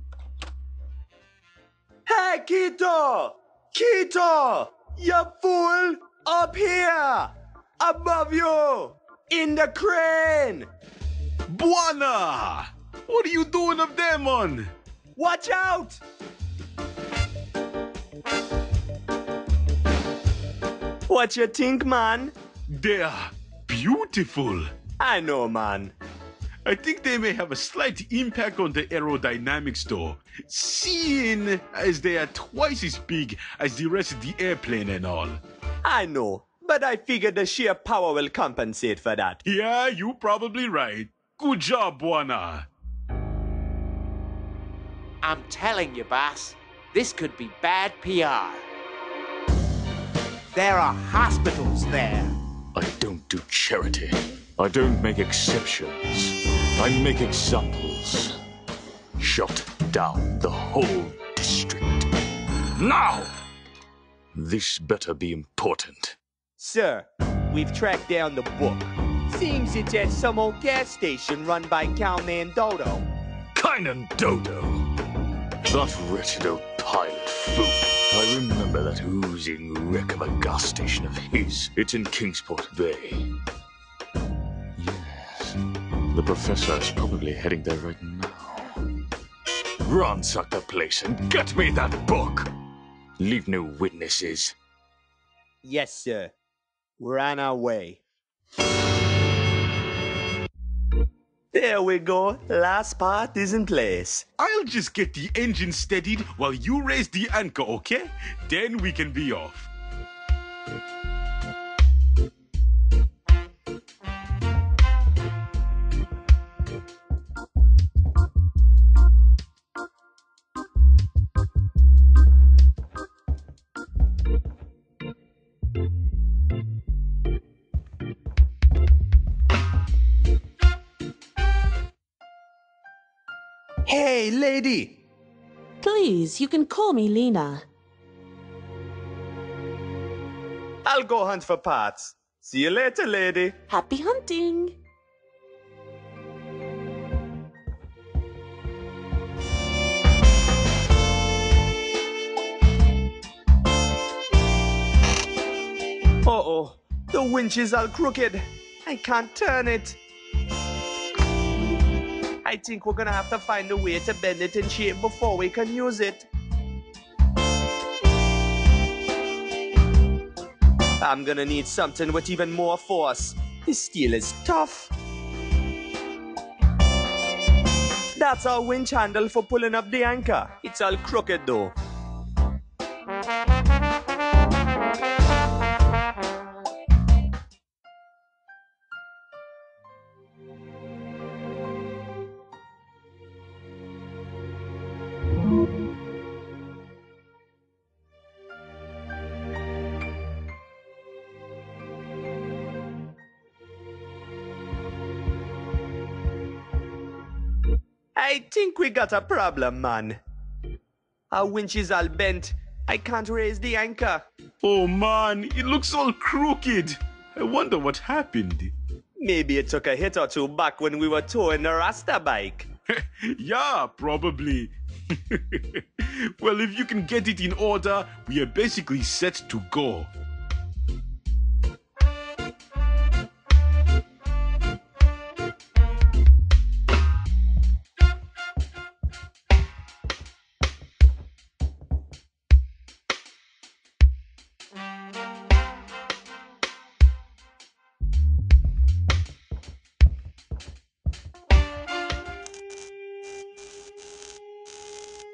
Hey, Quito! Quito! You fool! Up here! Above you! In the crane! Buana! What are you doing up there, man? Watch out! What you think, man? They're beautiful. I know, man. I think they may have a slight impact on the aerodynamics though, seeing as they are twice as big as the rest of the airplane and all. I know, but I figured the sheer power will compensate for that. Yeah, you're probably right. Good job, Buana. I'm telling you, boss, this could be bad PR. There are hospitals there. I don't do charity. I don't make exceptions. I make examples. Shut down the whole district. Now! This better be important. Sir, we've tracked down the book. Seems it's at some old gas station run by Cowman Dodo. Kynan Dodo. That wretched old pilot fool. I remember that oozing wreck of a gas station of his. It's in Kingsport Bay. Yes, the professor is probably heading there right now. Ransack the place and get me that book! Leave no witnesses. Yes, sir. We're on our way. There we go. Last part is in place. I'll just get the engine steadied while you raise the anchor, okay? Then we can be off. Hey, lady! Please, you can call me Lena. I'll go hunt for parts. See you later, lady. Happy hunting! Uh-oh, the winch is all crooked. I can't turn it. I think we're gonna have to find a way to bend it in shape before we can use it. I'm gonna need something with even more force. This steel is tough. That's our winch handle for pulling up the anchor. It's all crooked though. I think we got a problem, man. Our winch is all bent. I can't raise the anchor. Oh man, it looks all crooked. I wonder what happened. Maybe it took a hit or two back when we were towing the Rasta bike. Yeah, probably. Well, if you can get it in order, we are basically set to go.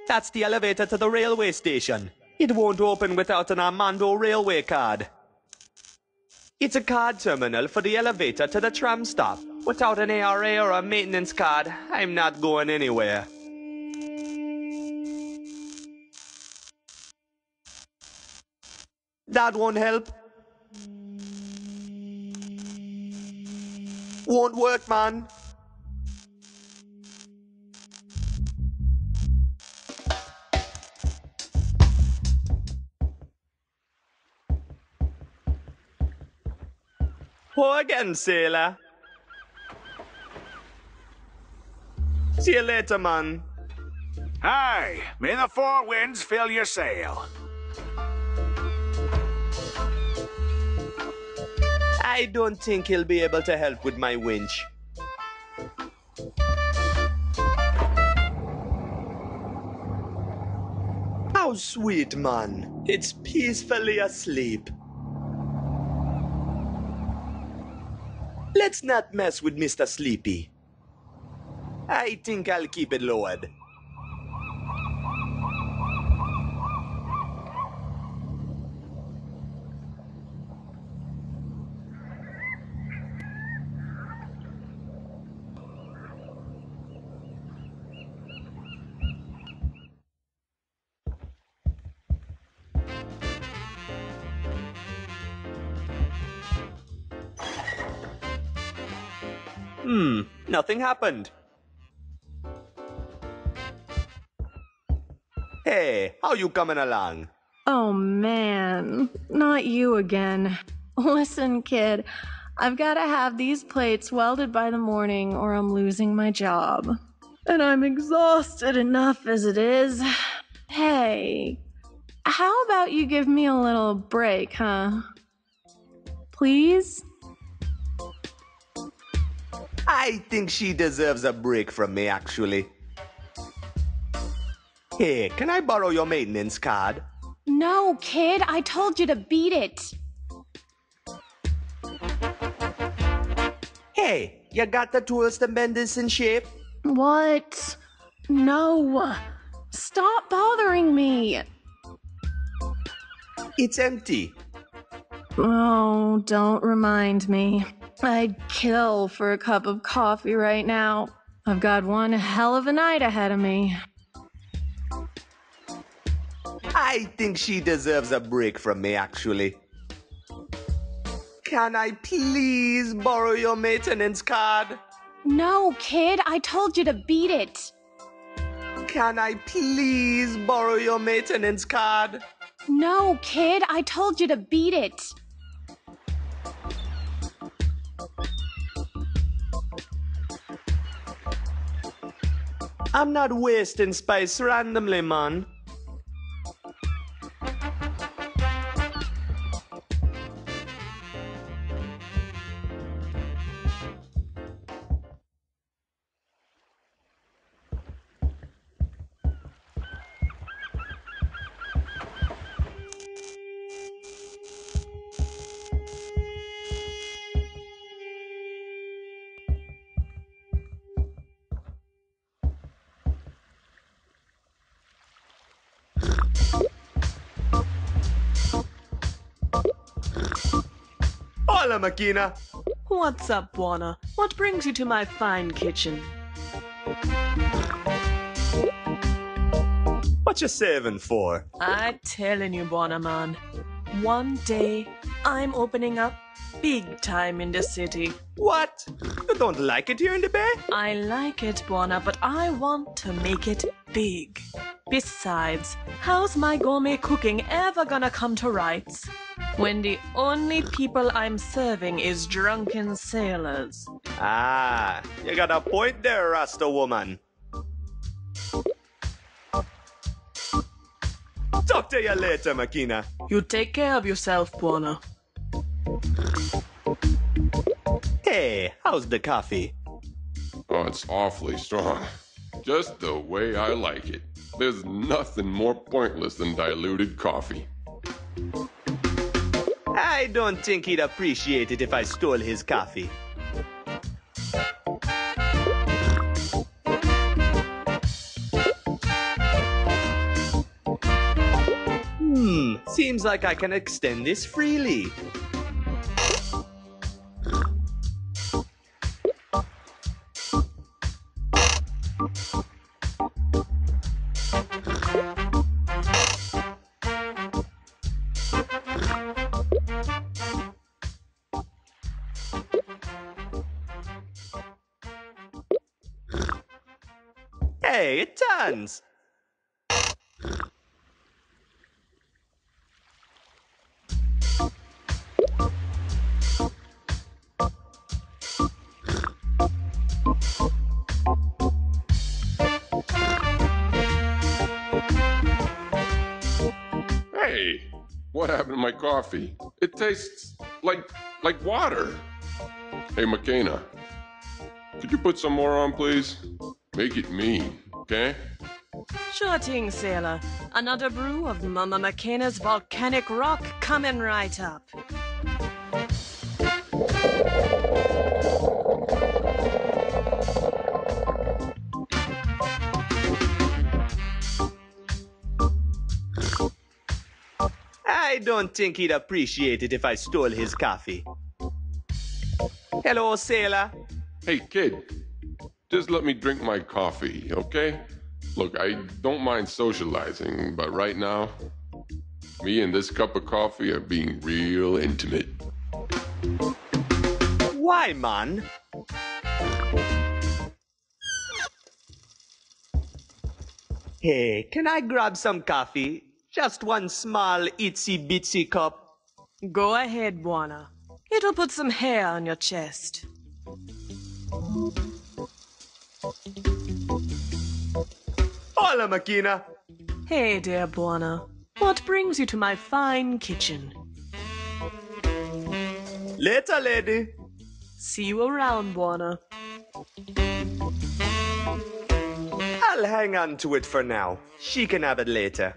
That's the elevator to the railway station. It won't open without an Armando railway card. It's a card terminal for the elevator to the tram stop. Without an ARA or a maintenance card, I'm not going anywhere. That won't help. Won't work, man. Pour again, sailor. See you later, man. Aye, may the four winds fill your sail. I don't think he'll be able to help with my winch. How sweet, man. It's peacefully asleep. Let's not mess with Mr. Sleepy. I think I'll keep it lowered. Nothing happened. Hey, how you coming along? Oh man, not you again. Listen, kid, I've got to have these plates welded by the morning or I'm losing my job. And I'm exhausted enough as it is. Hey, how about you give me a little break, huh? Please? I think she deserves a break from me, actually. Hey, can I borrow your maintenance card? No, kid, I told you to beat it. Hey, you got the tools to mend this in shape? What? No. Stop bothering me. It's empty. Oh, don't remind me. I'd kill for a cup of coffee right now. I've got one hell of a night ahead of me. I think she deserves a break from me, actually. Can I please borrow your maintenance card? No, kid, I told you to beat it. Can I please borrow your maintenance card? No, kid, I told you to beat it. I'm not wasting spice randomly, man. Hola, Makina. What's up, Buona? What brings you to my fine kitchen? What you saving for? I telling you, Buona man. One day, I'm opening up big time in the city. What? You don't like it here in the Bay? I like it, Buona, but I want to make it big. Besides, how's my gourmet cooking ever gonna come to rights when the only people I'm serving is drunken sailors? Ah, you got a point there, Rasta woman. Talk to you later, Makina. You take care of yourself, Buona. Hey, how's the coffee? Oh, it's awfully strong. Just the way I like it. There's nothing more pointless than diluted coffee. I don't think he'd appreciate it if I stole his coffee. Seems like I can extend this freely. Hey, it turns! Hey, what happened to my coffee? It tastes like water. Hey, McKenna, could you put some more on, please? Make it mean, okay? Sure thing, sailor. Another brew of Mama McKenna's volcanic rock coming right up. I don't think he'd appreciate it if I stole his coffee. Hello, sailor. Hey, kid. Just let me drink my coffee, okay? Look, I don't mind socializing, but right now, me and this cup of coffee are being real intimate. Why, man? Hey, can I grab some coffee? Just one small itsy-bitsy cup. Go ahead, Buona. It'll put some hair on your chest. Hola, Makina. Hey, dear Buona. What brings you to my fine kitchen? Later, lady. See you around, Buona. I'll hang on to it for now. She can have it later.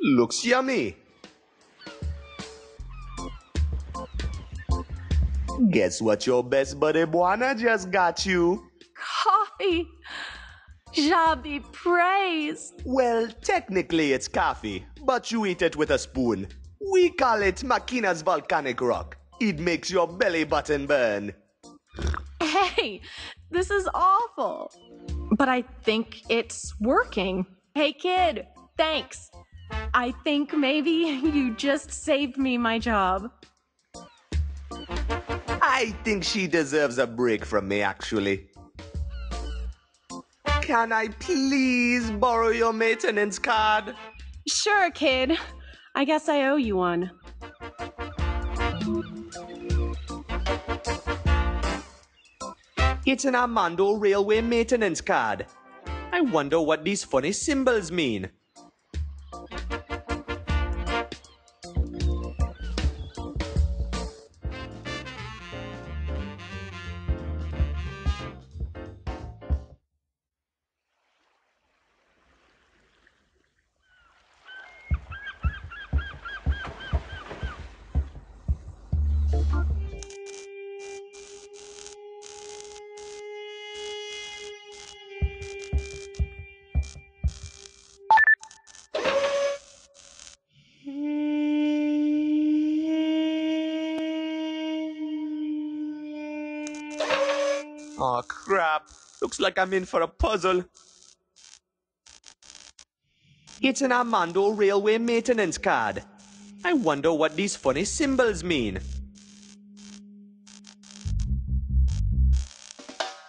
Looks yummy. Guess what your best buddy Buona just got you? Coffee. God be praised. Well, technically it's coffee, but you eat it with a spoon. We call it Makina's volcanic rock. It makes your belly button burn. Hey, this is awful. But I think it's working. Hey, kid, thanks. I think maybe you just saved me my job. I think she deserves a break from me, actually. Can I please borrow your maintenance card? Sure, kid. I guess I owe you one. It's an Armando Railway maintenance card. I wonder what these funny symbols mean. Oh crap, looks like I'm in for a puzzle. It's an Armando Railway maintenance card. I wonder what these funny symbols mean.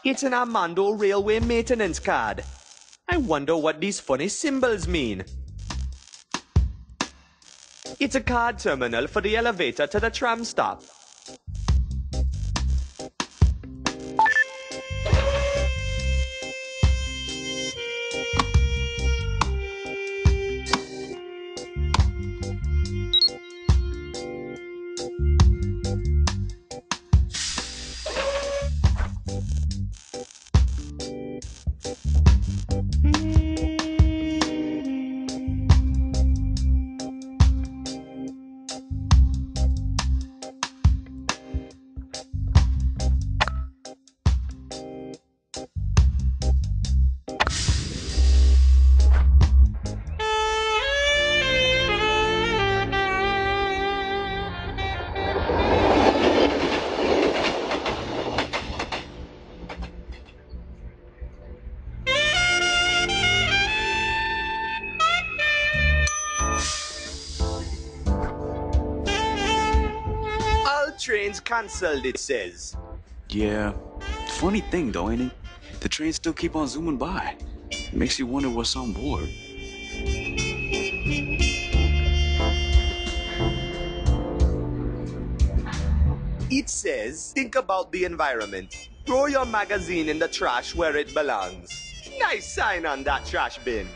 It's an Armando Railway maintenance card. I wonder what these funny symbols mean. It's a card terminal for the elevator to the tram stop. Trains cancelled, it says. Yeah. Funny thing though, ain't it? The trains still keep on zooming by. Makes you wonder what's on board. It says, think about the environment. Throw your magazine in the trash where it belongs. Nice sign on that trash bin.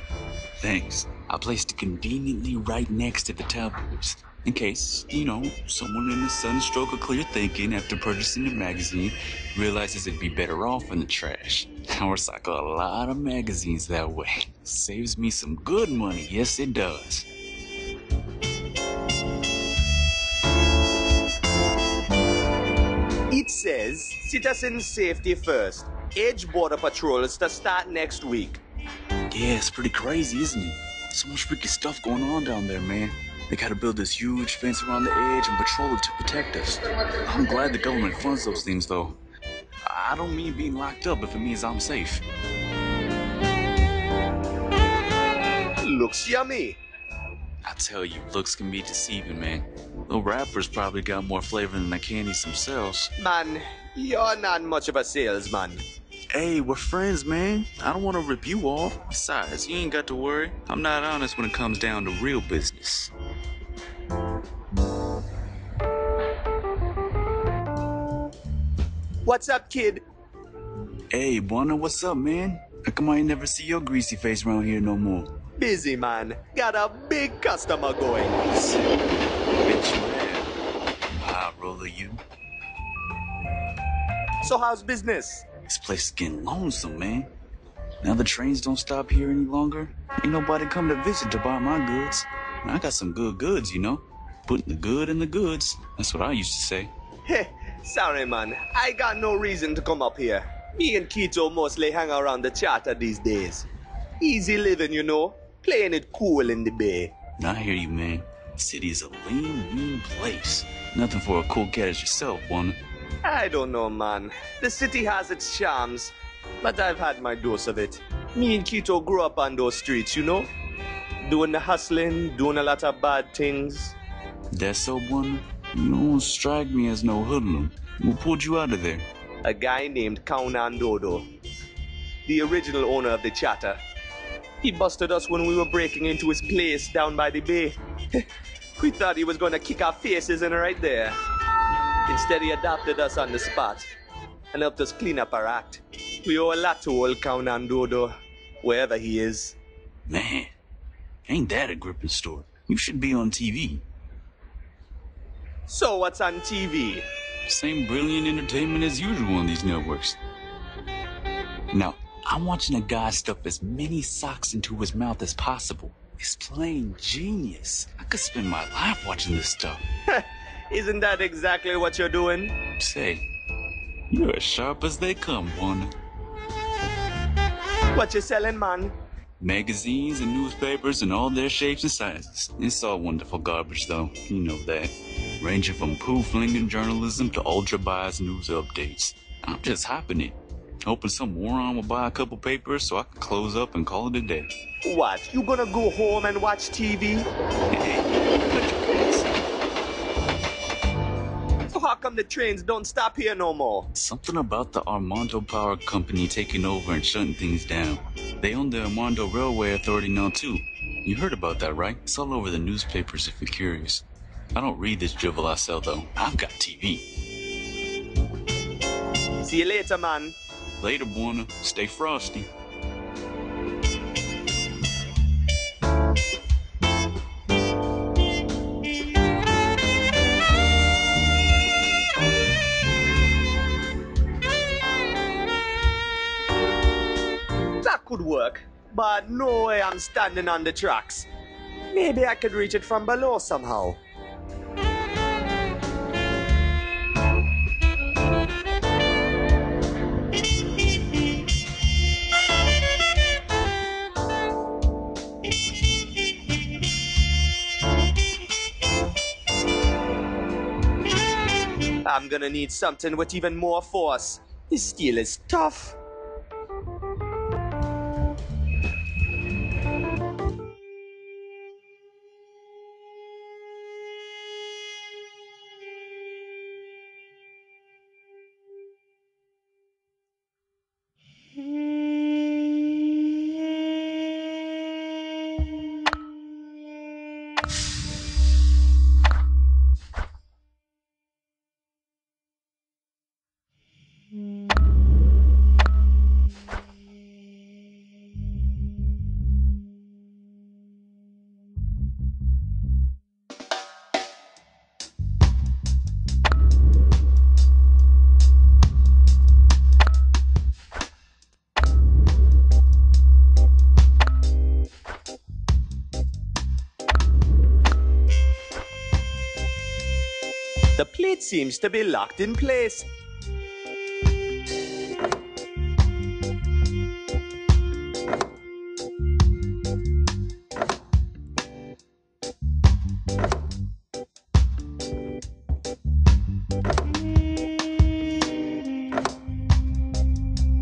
Thanks. I placed it conveniently right next to the tabloids. In case, you know, someone in the sunstroke of clear thinking after purchasing the magazine realizes it'd be better off in the trash. I recycle a lot of magazines that way. Saves me some good money, yes it does. It says, citizen safety first. Edge border patrols to start next week. Yeah, it's pretty crazy, isn't it? So much freaky stuff going on down there, man. They gotta build this huge fence around the edge and patrol it to protect us. I'm glad the government funds those things, though. I don't mean being locked up if it means I'm safe. Looks yummy. I tell you, looks can be deceiving, man. Little rappers probably got more flavor than the candies themselves. Man, you're not much of a salesman. Hey, we're friends, man. I don't want to rip you off. Besides, you ain't got to worry. I'm not honest when it comes down to real business. What's up, kid? Hey, Buona, what's up, man? How come I ain't never see your greasy face around here no more? Busy, man. Got a big customer going. Bitch, you have. High roller, you. So how's business? This place is getting lonesome, man. Now the trains don't stop here any longer. Ain't nobody come to visit to buy my goods. I got some good goods, you know. Putting the good in the goods. That's what I used to say. Heh, sorry, man. I got no reason to come up here. Me and Keto mostly hang around the charter these days. Easy living, you know. Playing it cool in the bay. I hear you, man. The city is a lean, mean place. Nothing for a cool cat as yourself, Buona. I don't know, man. The city has its charms, but I've had my dose of it. Me and Keto grew up on those streets, you know? Doing the hustling, doing a lot of bad things. That's so, Buona? You don't strike me as no hoodlum. Who pulled you out of there? A guy named Kaunan Dodo, the original owner of the charter. He busted us when we were breaking into his place down by the bay. We thought he was going to kick our faces in right there. Instead, he adopted us on the spot and helped us clean up our act. We owe a lot to old Kaunan Dodo, wherever he is. Man, ain't that a gripping story? You should be on TV. So what's on TV? Same brilliant entertainment as usual on these networks. Now, I'm watching a guy stuff as many socks into his mouth as possible. It's plain genius. I could spend my life watching this stuff. Isn't that exactly what you're doing? Say, you're as sharp as they come, Buona. What you selling, man? Magazines and newspapers and all their shapes and sizes. It's all wonderful garbage, though. You know that. Ranging from poo-flinging journalism to ultra-biased news updates. I'm just hopping it. Hoping some moron will buy a couple papers so I can close up and call it a day. What? You gonna go home and watch TV? So how come the trains don't stop here no more? Something about the Armando Power Company taking over and shutting things down. They own the Armando Railway Authority now, too. You heard about that, right? It's all over the newspapers if you're curious. I don't read this drivel I sell, though. I've got TV. See you later, man. Later, Buona. Stay frosty. That could work, but no way I'm standing on the tracks. Maybe I could reach it from below somehow. I'm gonna need something with even more force. This steel is tough. The plate seems to be locked in place.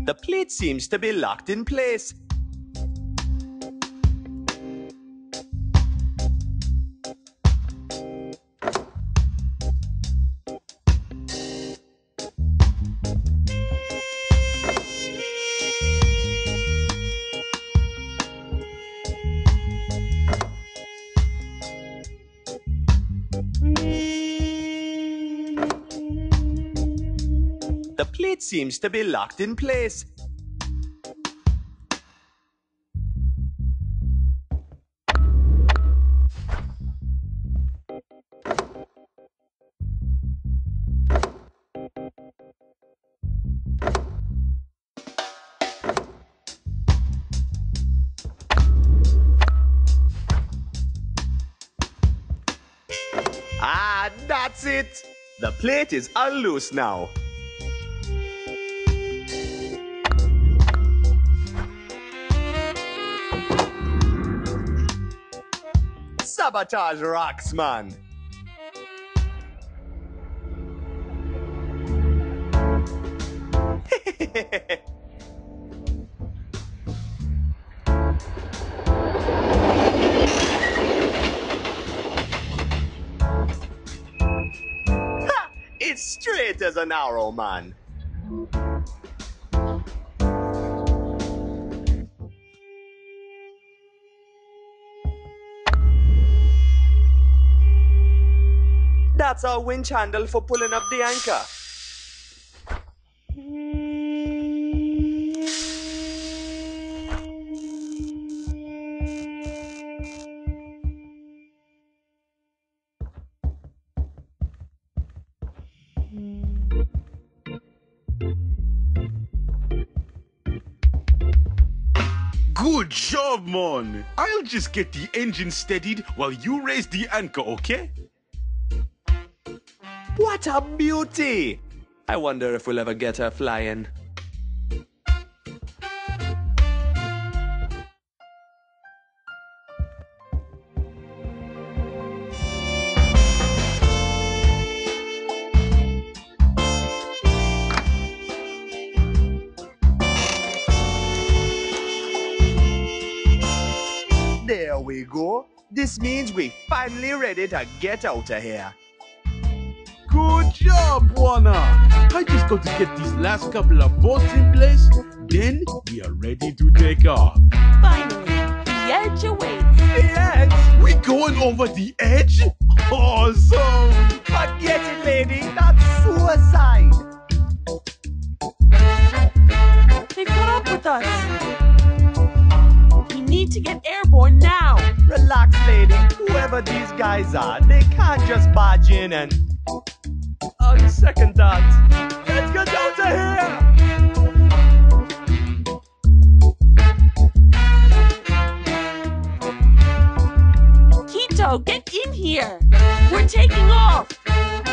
The plate seems to be locked in place. The plate seems to be locked in place. Ah, that's it. The plate is unloose now. Sabotage rocks, man. Ha! It's straight as an arrow, man. That's our winch handle for pulling up the anchor. Good job, man. I'll just get the engine steadied while you raise the anchor, okay? What a beauty! I wonder if we'll ever get her flying. There we go. This means we're finally ready to get out of here. Good job, Warner. I just got to get these last couple of bolts in place, then we are ready to take off. Finally, the edge awaits. The edge? We going over the edge? Awesome! Forget it, lady. That's suicide. They've caught up with us. We need to get airborne now. Relax, lady. Whoever these guys are, they can't just barge in and... On second thought, let's get out of here! Quito, get in here. We're taking off.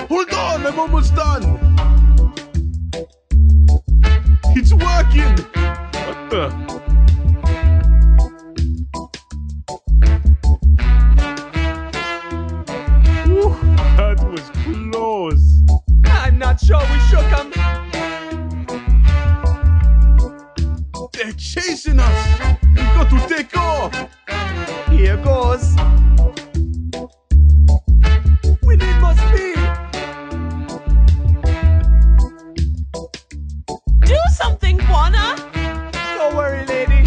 Hold on, I'm almost done. It's working. What the? That was close. I'm not sure we shook them. They're chasing us. We got to take off. Here goes. We need more speed. Do something, Juana. Don't worry, lady.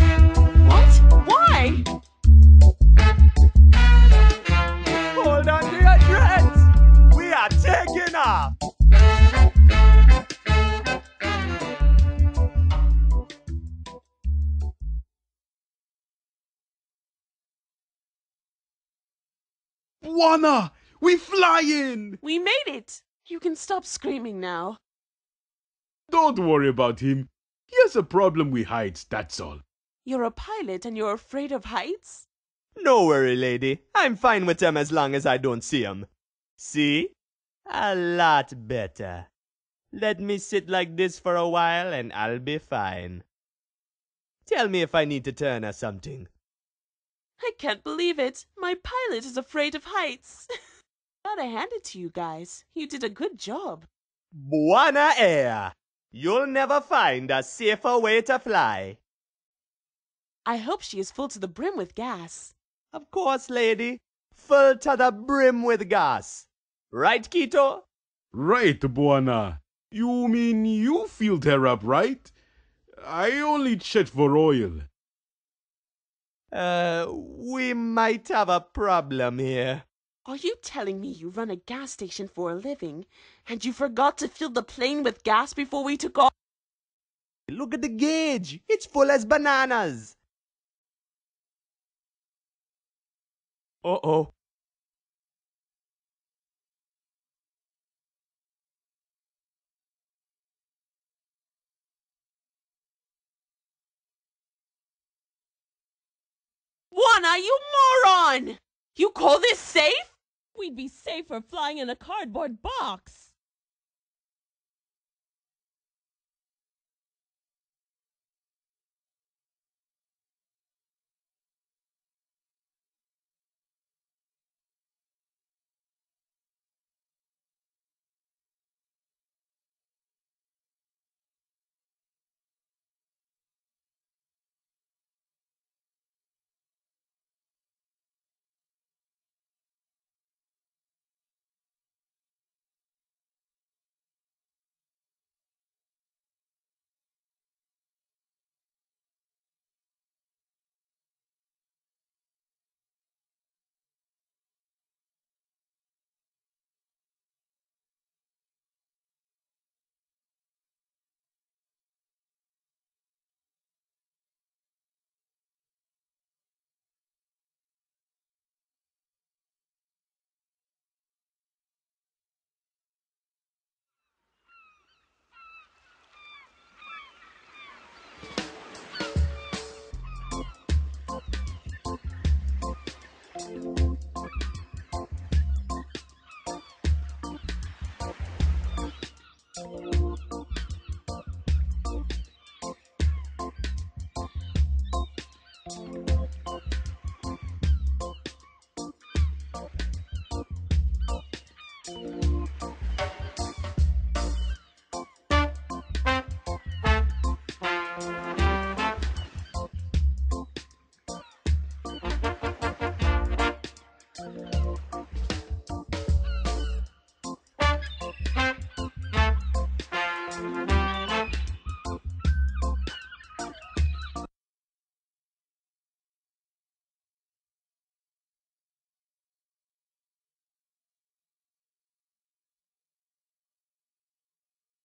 What? Why? Hold on to your dreads. We are taking off. Buana! We flying! We made it! You can stop screaming now. Don't worry about him. He has a problem with heights, that's all. You're a pilot and you're afraid of heights? No worry, lady. I'm fine with them as long as I don't see them. See? A lot better. Let me sit like this for a while and I'll be fine. Tell me if I need to turn or something. I can't believe it. My pilot is afraid of heights. Gotta hand it to you guys. You did a good job. Buona Air. You'll never find a safer way to fly. I hope she is full to the brim with gas. Of course, lady. Full to the brim with gas. Right, Quito? Right, Buana. You mean you filled her up, right? I only checked for oil. We might have a problem here. Are you telling me you run a gas station for a living and you forgot to fill the plane with gas before we took off? Look at the gauge. It's full as bananas. Uh-oh. Juana, you moron! You call this safe? We'd be safer flying in a cardboard box.